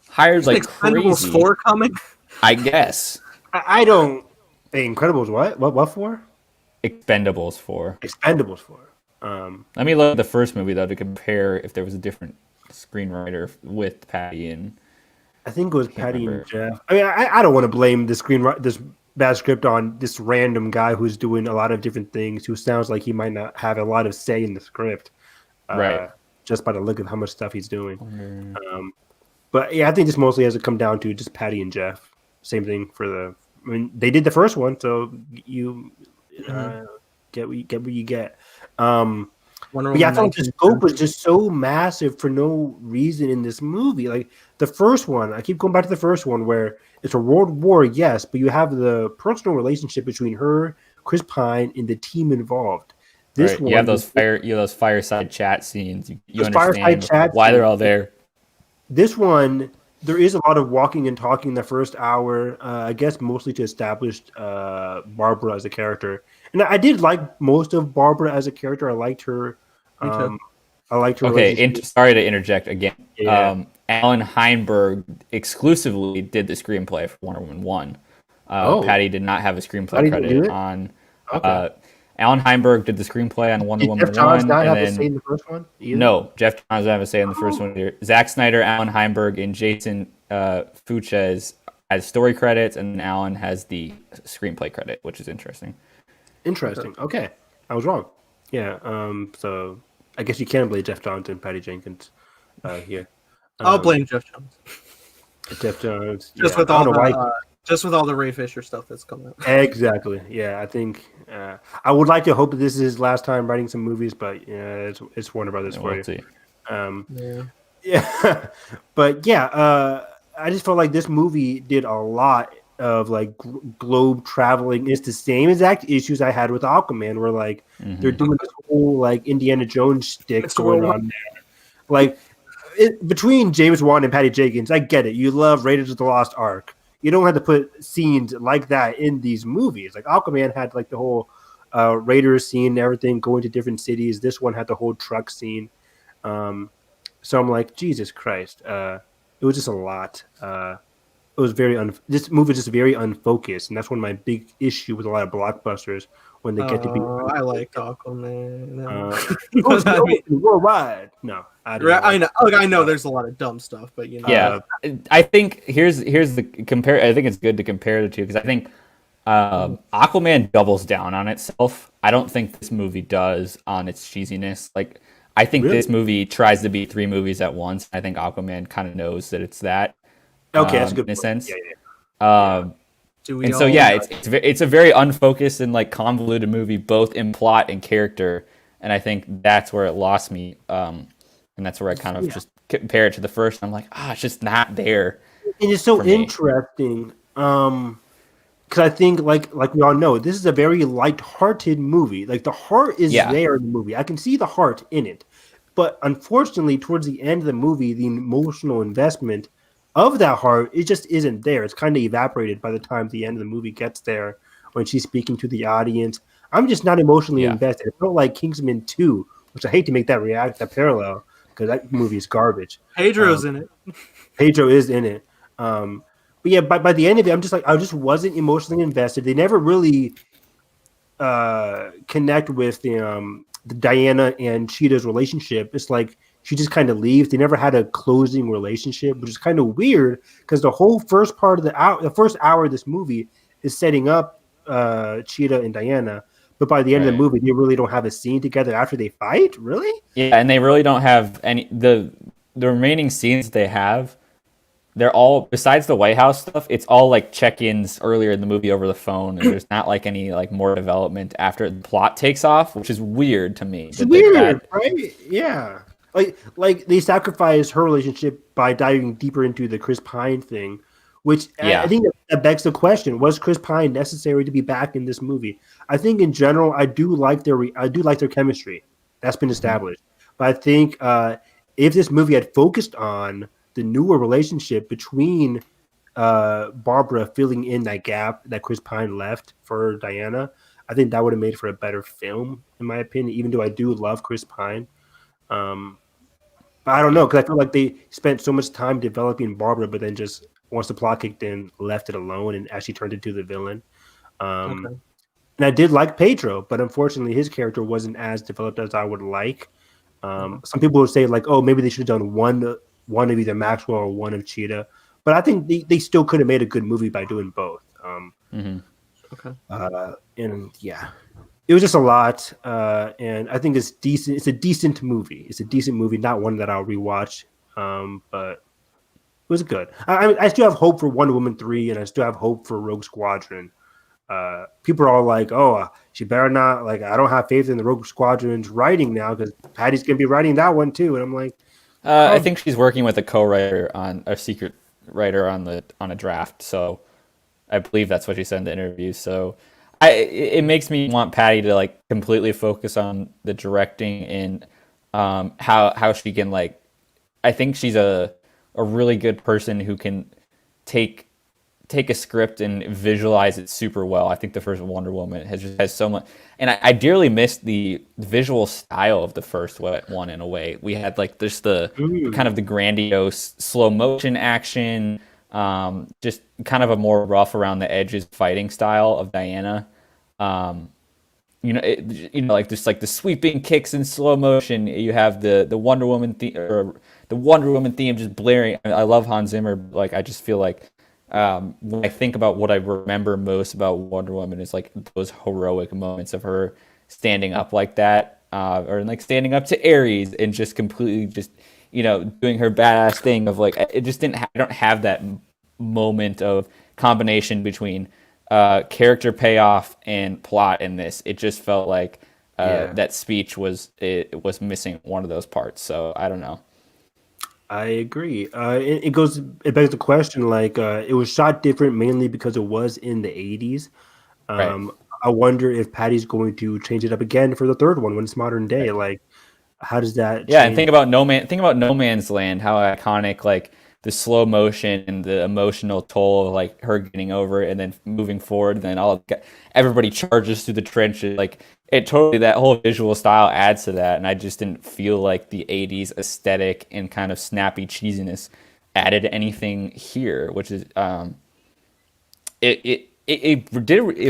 hired like crazy. Expendables 4 coming? I guess. I don't. Incredibles what? What for? Expendables 4. Expendables 4. Let me look at the first movie though to compare if there was a different screenwriter with Patty and. I think it was Patty and Jeff. I mean, I don't want to blame this bad script on this random guy who's doing a lot of different things, who sounds like he might not have a lot of say in the script, right? Just by the look of how much stuff he's doing. But yeah, I think this mostly has to come down to just Patty and Jeff. Same thing for the. I mean, they did the first one, so you get what you get. But yeah, I thought the scope was just so massive for no reason in this movie. Like the first one, I keep going back to the first one where it's a world war, yes, but you have the personal relationship between her, Chris Pine, and the team involved. This one, you have those fireside chat scenes. You understand why they're all there. This one, there is a lot of walking and talking in the first hour. I guess mostly to establish Barbara as a character. And I did like most of Barbara as a character. I liked her. I liked her. Okay, sorry to interject again. Yeah. Alan Heinberg exclusively did the screenplay for Wonder Woman 1. Patty did not have a screenplay credit on. Okay. Alan Heinberg did the screenplay on Wonder Woman 1. Jeff Johns not have a say in the first one? Either? No, Jeff Johns doesn't have a say in the first one either. Zack Snyder, Alan Heinberg, and Jason Fuchs has story credits, and Alan has the screenplay credit, which is interesting. Interesting. Okay. I was wrong. Yeah. So I guess you can blame Jeff Johns and Patty Jenkins here. I'll blame Jeff Johns. Jeff Johns. Just with all the Ray Fisher stuff that's coming out. Exactly. Yeah, I think I would like to hope that this is his last time writing some movies, but yeah, it's Warner Brothers for you. See. Yeah. But yeah, I just felt like this movie did a lot of like globe traveling. It's the same exact issues I had with Aquaman, where like they're doing this whole like Indiana Jones shtick going on there. Like between James Wan and Patty Jenkins, I get it. You love Raiders of the Lost Ark. You don't have to put scenes like that in these movies. Like Aquaman had like the whole Raiders scene and everything, going to different cities. This one had the whole truck scene. So I'm like, Jesus Christ. It was just a lot. It was this movie is just very unfocused, and that's one of my big issue with a lot of blockbusters when they get to be. I like Aquaman. Worldwide. No, I know. Look, I know there's a lot of dumb stuff, but you know. Yeah, I think here's the compare. I think it's good to compare the two because I think Aquaman doubles down on itself. I don't think this movie does on its cheesiness. Like I think this movie tries to be 3 movies at once. I think Aquaman kind of knows that it's that. Okay, that's a good in a sense. Yeah. Um, Do we and so all? yeah, it's a very unfocused and like convoluted movie, both in plot and character, and I think that's where it lost me. And that's where I kind of Yeah. just compare it to the first. And I'm like, it's just not there And it's so for me. interesting. Because I think, like we all know, this is a very light-hearted movie. Like the heart is Yeah, there in the movie. I can see the heart in it, but unfortunately, towards the end of the movie, the emotional investment of that heart it just isn't there. It's kind of evaporated by the time the end of the movie gets there when she's speaking to the audience. I'm just not emotionally yeah. invested. It felt like Kingsman 2, which I hate to make that parallel because that movie is garbage. Pedro's in it. Pedro is in it. But yeah, by the end of it, I'm just like I just wasn't emotionally invested. They never really connect with the Diana and Cheetah's relationship. It's like she just kind of leaves. They never had a closing relationship, which is kind of weird because the whole first part of the first hour of this movie is setting up Cheetah and Diana. But by the end of the Right. movie, they really don't have a scene together after they fight. Really? Yeah, and they really don't have any the remaining scenes they have. They're all besides the White House stuff. It's all like check-ins earlier in the movie over the phone, and there's not like any like more development after the plot takes off, which is weird to me. It's weird, right? Yeah. Like they sacrificed her relationship by diving deeper into the Chris Pine thing, which I Yeah. think that begs the question: was Chris Pine necessary to be back in this movie? I think in general, I do like their chemistry. That's been Mhm. established. But I think if this movie had focused on the newer relationship between Barbara filling in that gap that Chris Pine left for Diana, I think that would have made for a better film, in my opinion. Even though I do love Chris Pine, um, but I don't know Yeah. because I feel like they spent so much time developing Barbara, but then just once the plot kicked in, left it alone and actually turned into the villain. Um, Okay. and I did like Pedro, but unfortunately, his character wasn't as developed as I would like. Okay. Some people would say like, oh, maybe they should have done one of either Maxwell or one of Cheetah, but I think they still could have made a good movie by doing both. Hmm. Okay. And yeah, it was just a lot. And I think it's decent. It's a decent movie. It's a decent movie, not one that I'll rewatch. But it was good. I still have hope for Wonder Woman 3, and I still have hope for Rogue Squadron. People are all like, "Oh, she better not." Like, I don't have faith in the Rogue Squadron's writing now because Patty's gonna be writing that one too. And I'm like, I calm. think she's working with a co-writer on a secret writer on a draft. So I believe that's what she said in the interview. So it makes me want Patty to like completely focus on the directing and how she can like. I think she's a really good person who can take take a script and visualize it super well. I think the first Wonder Woman has so much, and I dearly missed the visual style of the first one in a way. We had like just the kind Mm, of the grandiose slow motion action, just kind of a more rough around the edges fighting style of Diana. Um, like just like the sweeping kicks in slow motion. You have the Wonder Woman theme or the Wonder Woman theme just blaring. I love Hans Zimmer. Like I just feel like when I think about what I remember most about Wonder Woman is like those heroic moments of her standing up like that, or like standing up to Ares and just completely just doing her badass thing of like it just didn't. I don't have that moment of combination between character payoff and plot in this. It just felt like yeah, that speech was missing one of those parts. So I don't know. I agree. It begs the question like, it was shot different mainly because it was in the 80s. Right. Um, I wonder if Patty's going to change it up again for the third one when it's modern day. Right. Like, how does that Yeah, and change? think about No Man's Land, how iconic like the slow motion and the emotional toll of like her getting over it and then moving forward and then everybody charges through the trenches. Like it totally that whole visual style adds to that and I just didn't feel like the 80s aesthetic and kind of snappy cheesiness added anything here, which is it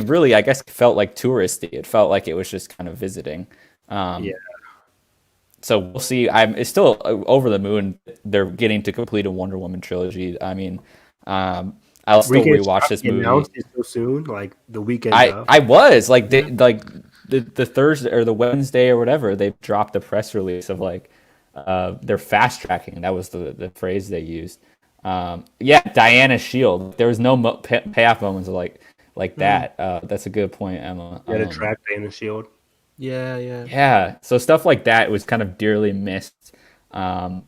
really I guess felt like touristy. It felt like it was just kind of visiting. Yeah, Um, so we'll see. It's still over the moon. They're getting to complete a Wonder Woman trilogy. I mean, I'll were you still guys rewatch shocked this they movie. announced it so soon, like the weekend of? I was like Yeah. the Thursday or the Wednesday or whatever they dropped a press release of like they're fast tracking. That was the phrase they used. Yeah, Diana's shield. There was no payoff moments like that. That's a good point, Emma. Yeah, to track Dana's shield. Yeah. Yeah, so stuff like that was kind of dearly missed. Um,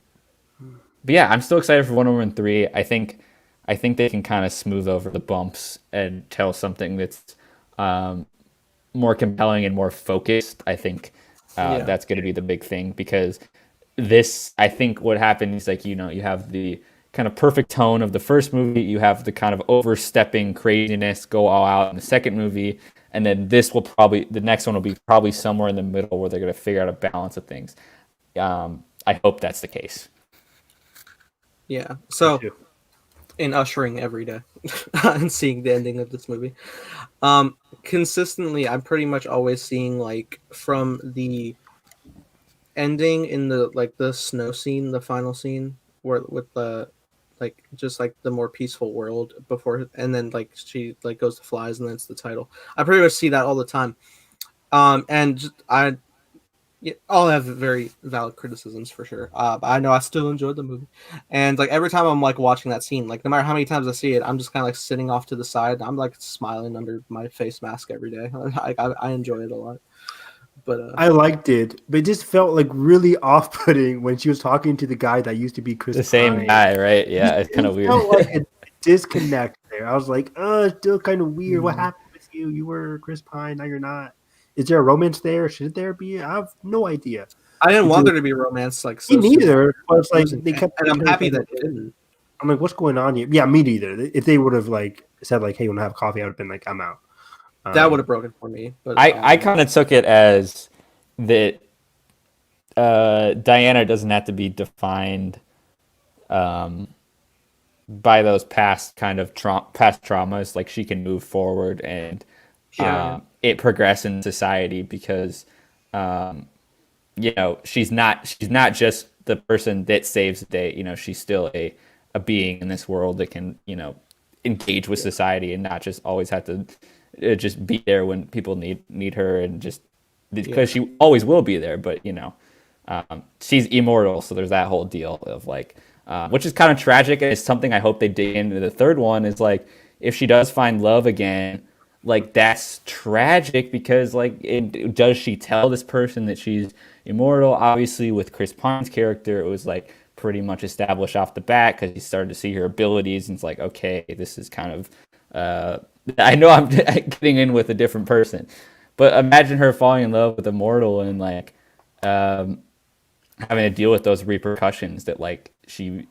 but yeah, I'm still excited for Wonder Woman 3. I think they can kind of smooth over the bumps and tell something that's um, more compelling and more focused. I think that's going to be the big thing because this, I think what happened is like, you have the kind of perfect tone of the first movie, you have the kind of overstepping craziness go all out in the second movie, and then the next one will be probably somewhere in the middle where they're going to figure out a balance of things. I hope that's the case. Yeah. So, in ushering every day and seeing the ending of this movie, consistently, I'm pretty much always seeing like from the ending in the snow scene, the final scene, where with the like just like the more peaceful world before, and then like she like goes to flies, and then it's the title. I pretty much see that all the time. I'll have very valid criticisms for sure. But I know I still enjoyed the movie, and like every time I'm like watching that scene, like no matter how many times I see it, I'm just kind of like sitting off to the side. I'm like smiling under my face mask every day. I enjoy it a lot. But I liked it, but it just felt like really off-putting when she was talking to the guy that used to be Chris. The same Pine. guy, right? Yeah, it's kind of weird. Felt like a disconnect there. I was like, it's still kind of weird. What happened with you? You were Chris Pine, now you're not. Is there a romance there? Should there be? I have no idea. I didn't want there to be romance, like me neither. But it's like they kept, and I'm happy that it didn't. I'm like, what's going on here? Yeah, me neither. If they would have like said like, hey, you want to have coffee? I would have been like, I'm out. That would have broken for me. But I kind of took it as that Diana doesn't have to be defined by those past kind of past traumas. Like she can move forward and it progress in society because she's not just the person that saves the day. She's still a being in this world that can engage with society and not just always have to just be there when people need her and just because she always will be there. But she's immortal, so there's that whole deal of like which is kind of tragic, and it's something I hope they dig into the third one is like if she does find love again, like that's tragic because like does she tell this person that she's immortal? Obviously with Chris Pine's character it was like pretty much established off the bat because he started to see her abilities and it's like, okay, this is kind of I know I'm getting in with a different person, but imagine her falling in love with a mortal and like having to deal with those repercussions that like she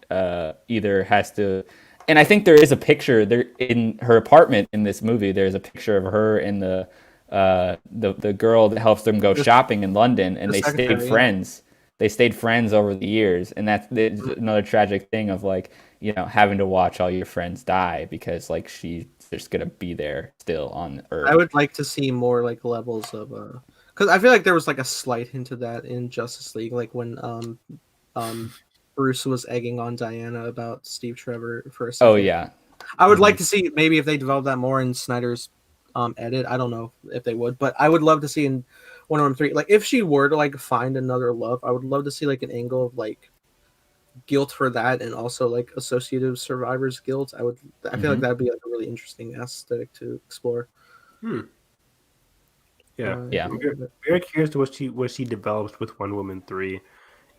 either has to. And I think there is a picture there in her apartment in this movie. There's a picture of her and the girl that helps them go shopping in London, and they stayed friends. They stayed friends over the years, and that's another tragic thing of like having to watch all your friends die because like she's just gonna be there still on Earth. I would like to see more like levels of because I feel like there was like a slight hint of that in Justice League, like when Bruce was egging on Diana about Steve Trevor for a second. Oh yeah, I would like to see maybe if they develop that more in Snyder's edit. I don't know if they would, but I would love to see in Wonder Woman 3, like if she were to like find another love, I would love to see like an angle of like guilt for that and also like associative survivors guilt. I feel like that'd be like a really interesting aesthetic to explore. Yeah. I'm very curious to what she develops with Wonder Woman 3,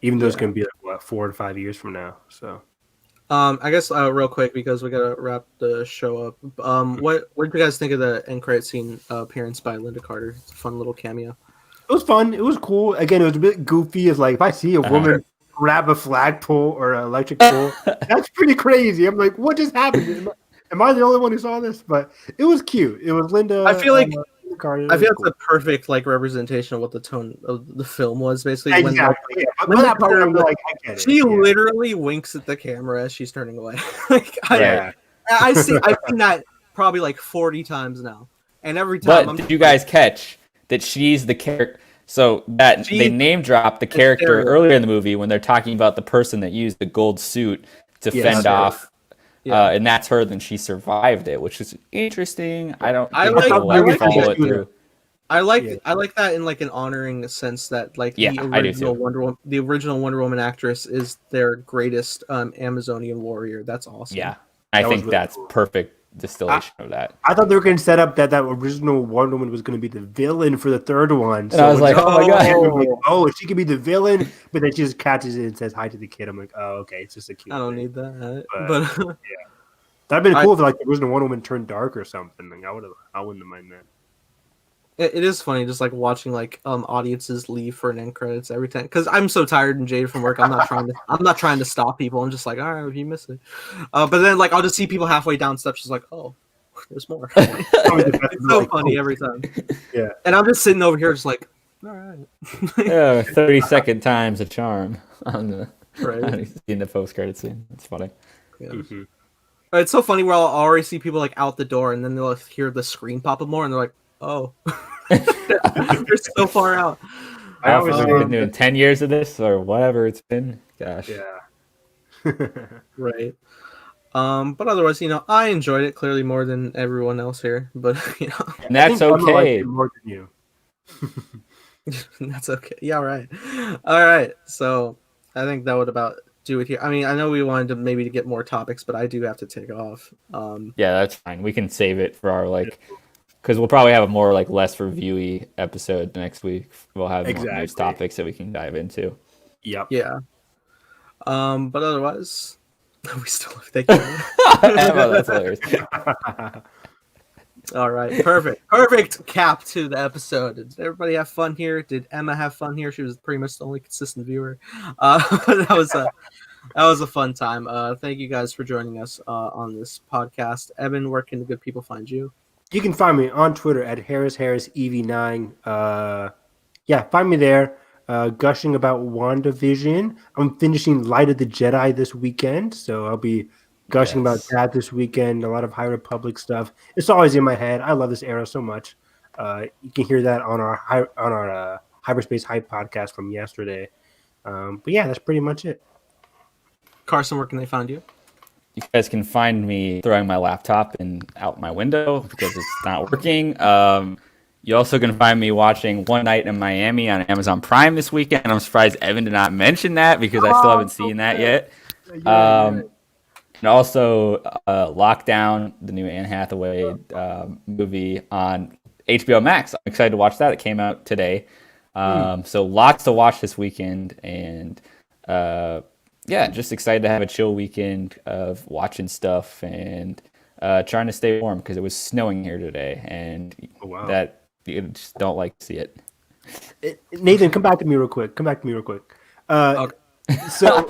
even though it's going to be like what 4 to 5 years from now. So, I guess real quick because we gotta wrap the show up. What did you guys think of the end credit scene appearance by Linda Carter? It's a fun little cameo. It was fun. It was cool. Again, it was a bit goofy. It's like if I see a woman grab a flagpole or an electric pole, that's pretty crazy. I'm like, what just happened? Am I the only one who saw this? But it was cute. It was Linda. I feel like Carter. I feel it's the perfect like representation of what the tone of the film was basically. Exactly. Linda Carter, she literally winks at the camera as she's turning away. I've seen that probably like 40 times now, and every time. But did you guys catch that she's the character? So that they name drop the character earlier in the movie when they're talking about the person that used the gold suit to fend off. And that's her. Then she survived it, which is interesting. I don't. I like follow it through. I like Yeah. I like that in like an honoring sense that like Yeah, I do too. The original Wonder Woman actress is their greatest Amazonian warrior. That's awesome. Yeah, I That was think really that's cool. perfect distillation of that. I thought they were going to set up that original Wonder Woman was going to be the villain for the third one. And I was like, oh my god. I'm like, oh, she could be the villain, but then she just catches it and says hi to the kid. I'm like, oh, okay, it's just a cute. I don't thing. need that, But but that'd been cool if like the original Wonder Woman turned dark or something. Like, I wouldn't have minded that. it is funny just like watching like audiences leave for an end credits every time because I'm so tired and jaded from work. I'm not trying to stop people. I'm just like, all right, if you miss it, but then like I'll just see people halfway down steps just like, oh, there's more. It's so funny every time. Yeah, and I'm just sitting over here just like, all right. 30-second times a charm on the Right. in the post credit scene. It's funny. Yeah. Mm-hmm. It's so funny where I'll already see people like out the door and then they'll hear the screen pop up more and they're like, oh, they're so far out. I always We've say, been doing 10 years of this or whatever it's been. Gosh. yeah. Right. But otherwise, I enjoyed it clearly more than everyone else here. But And that's I think Emma liked okay. it more than you. that's okay. Yeah, right. All right. So I think that would about do it here. I mean, I know we wanted to maybe to get more topics, but I do have to take off. Yeah, that's fine. We can save it for our because we'll probably have a more less reviewy episode next week. We'll have more news Exactly. topics that we can dive into. Yep. Yeah. But otherwise, we still thank you. Emma, that's hilarious. All right, perfect cap to the episode. Did everybody have fun here? Did Emma have fun here? She was pretty much the only consistent viewer. That was a fun time. Thank you guys for joining us on this podcast. Evan, where can the good people find you? You can find me on Twitter at HarrisEV9. Yeah, find me there. Gushing about WandaVision. I'm finishing Light of the Jedi this weekend, so I'll be gushing about that this weekend. A lot of High Republic stuff. It's always in my head. I love this era so much. You can hear that on our Hyperspace Hype podcast from yesterday. But yeah, that's pretty much it. Carson, where can they find you? You guys can find me throwing my laptop out my window because it's not working. You also can find me watching One Night in Miami on Amazon Prime this weekend. I'm surprised Evan did not mention that because I still haven't seen that yet. And also Lockdown, the new Anne Hathaway movie on HBO Max. I'm excited to watch that. It came out today. So lots to watch this weekend. And just excited to have a chill weekend of watching stuff and trying to stay warm because it was snowing here today. And that you just don't like to see it. Nathan, come back to me real quick. Okay. So...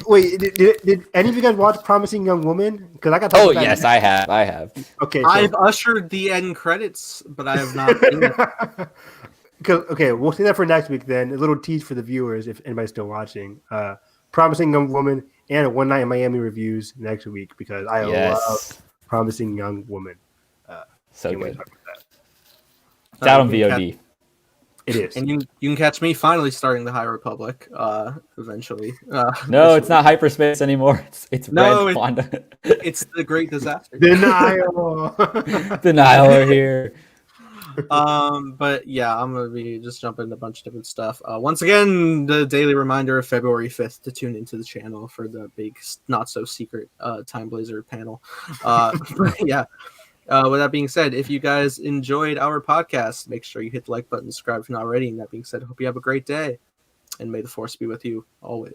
Wait, did any of you guys watch Promising Young Woman? Because I got. Oh yes, I have. Okay, so, I've ushered the end credits, but I have not. Okay, we'll say that for next week then. A little tease for the viewers if anybody's still watching. Promising Young Woman and One Night in Miami reviews next week because I love Promising Young Woman. So good. It's out on VOD. It is. And you can catch me finally starting the High Republic eventionally. No, it's not Hyperspace anymore. It's Red Wanda. It's the Great Disaster. Denial. Denial are here. But yeah, I'm gonna be just jumping into a bunch of different stuff. Once again, the daily reminder of February 5th to tune into the channel for the big, not so secret Time Blazer panel. Yeah. With that being said, if you guys enjoyed our podcast, make sure you hit the like button, subscribe if you're not already. And that being said, I hope you have a great day, and may the force be with you always.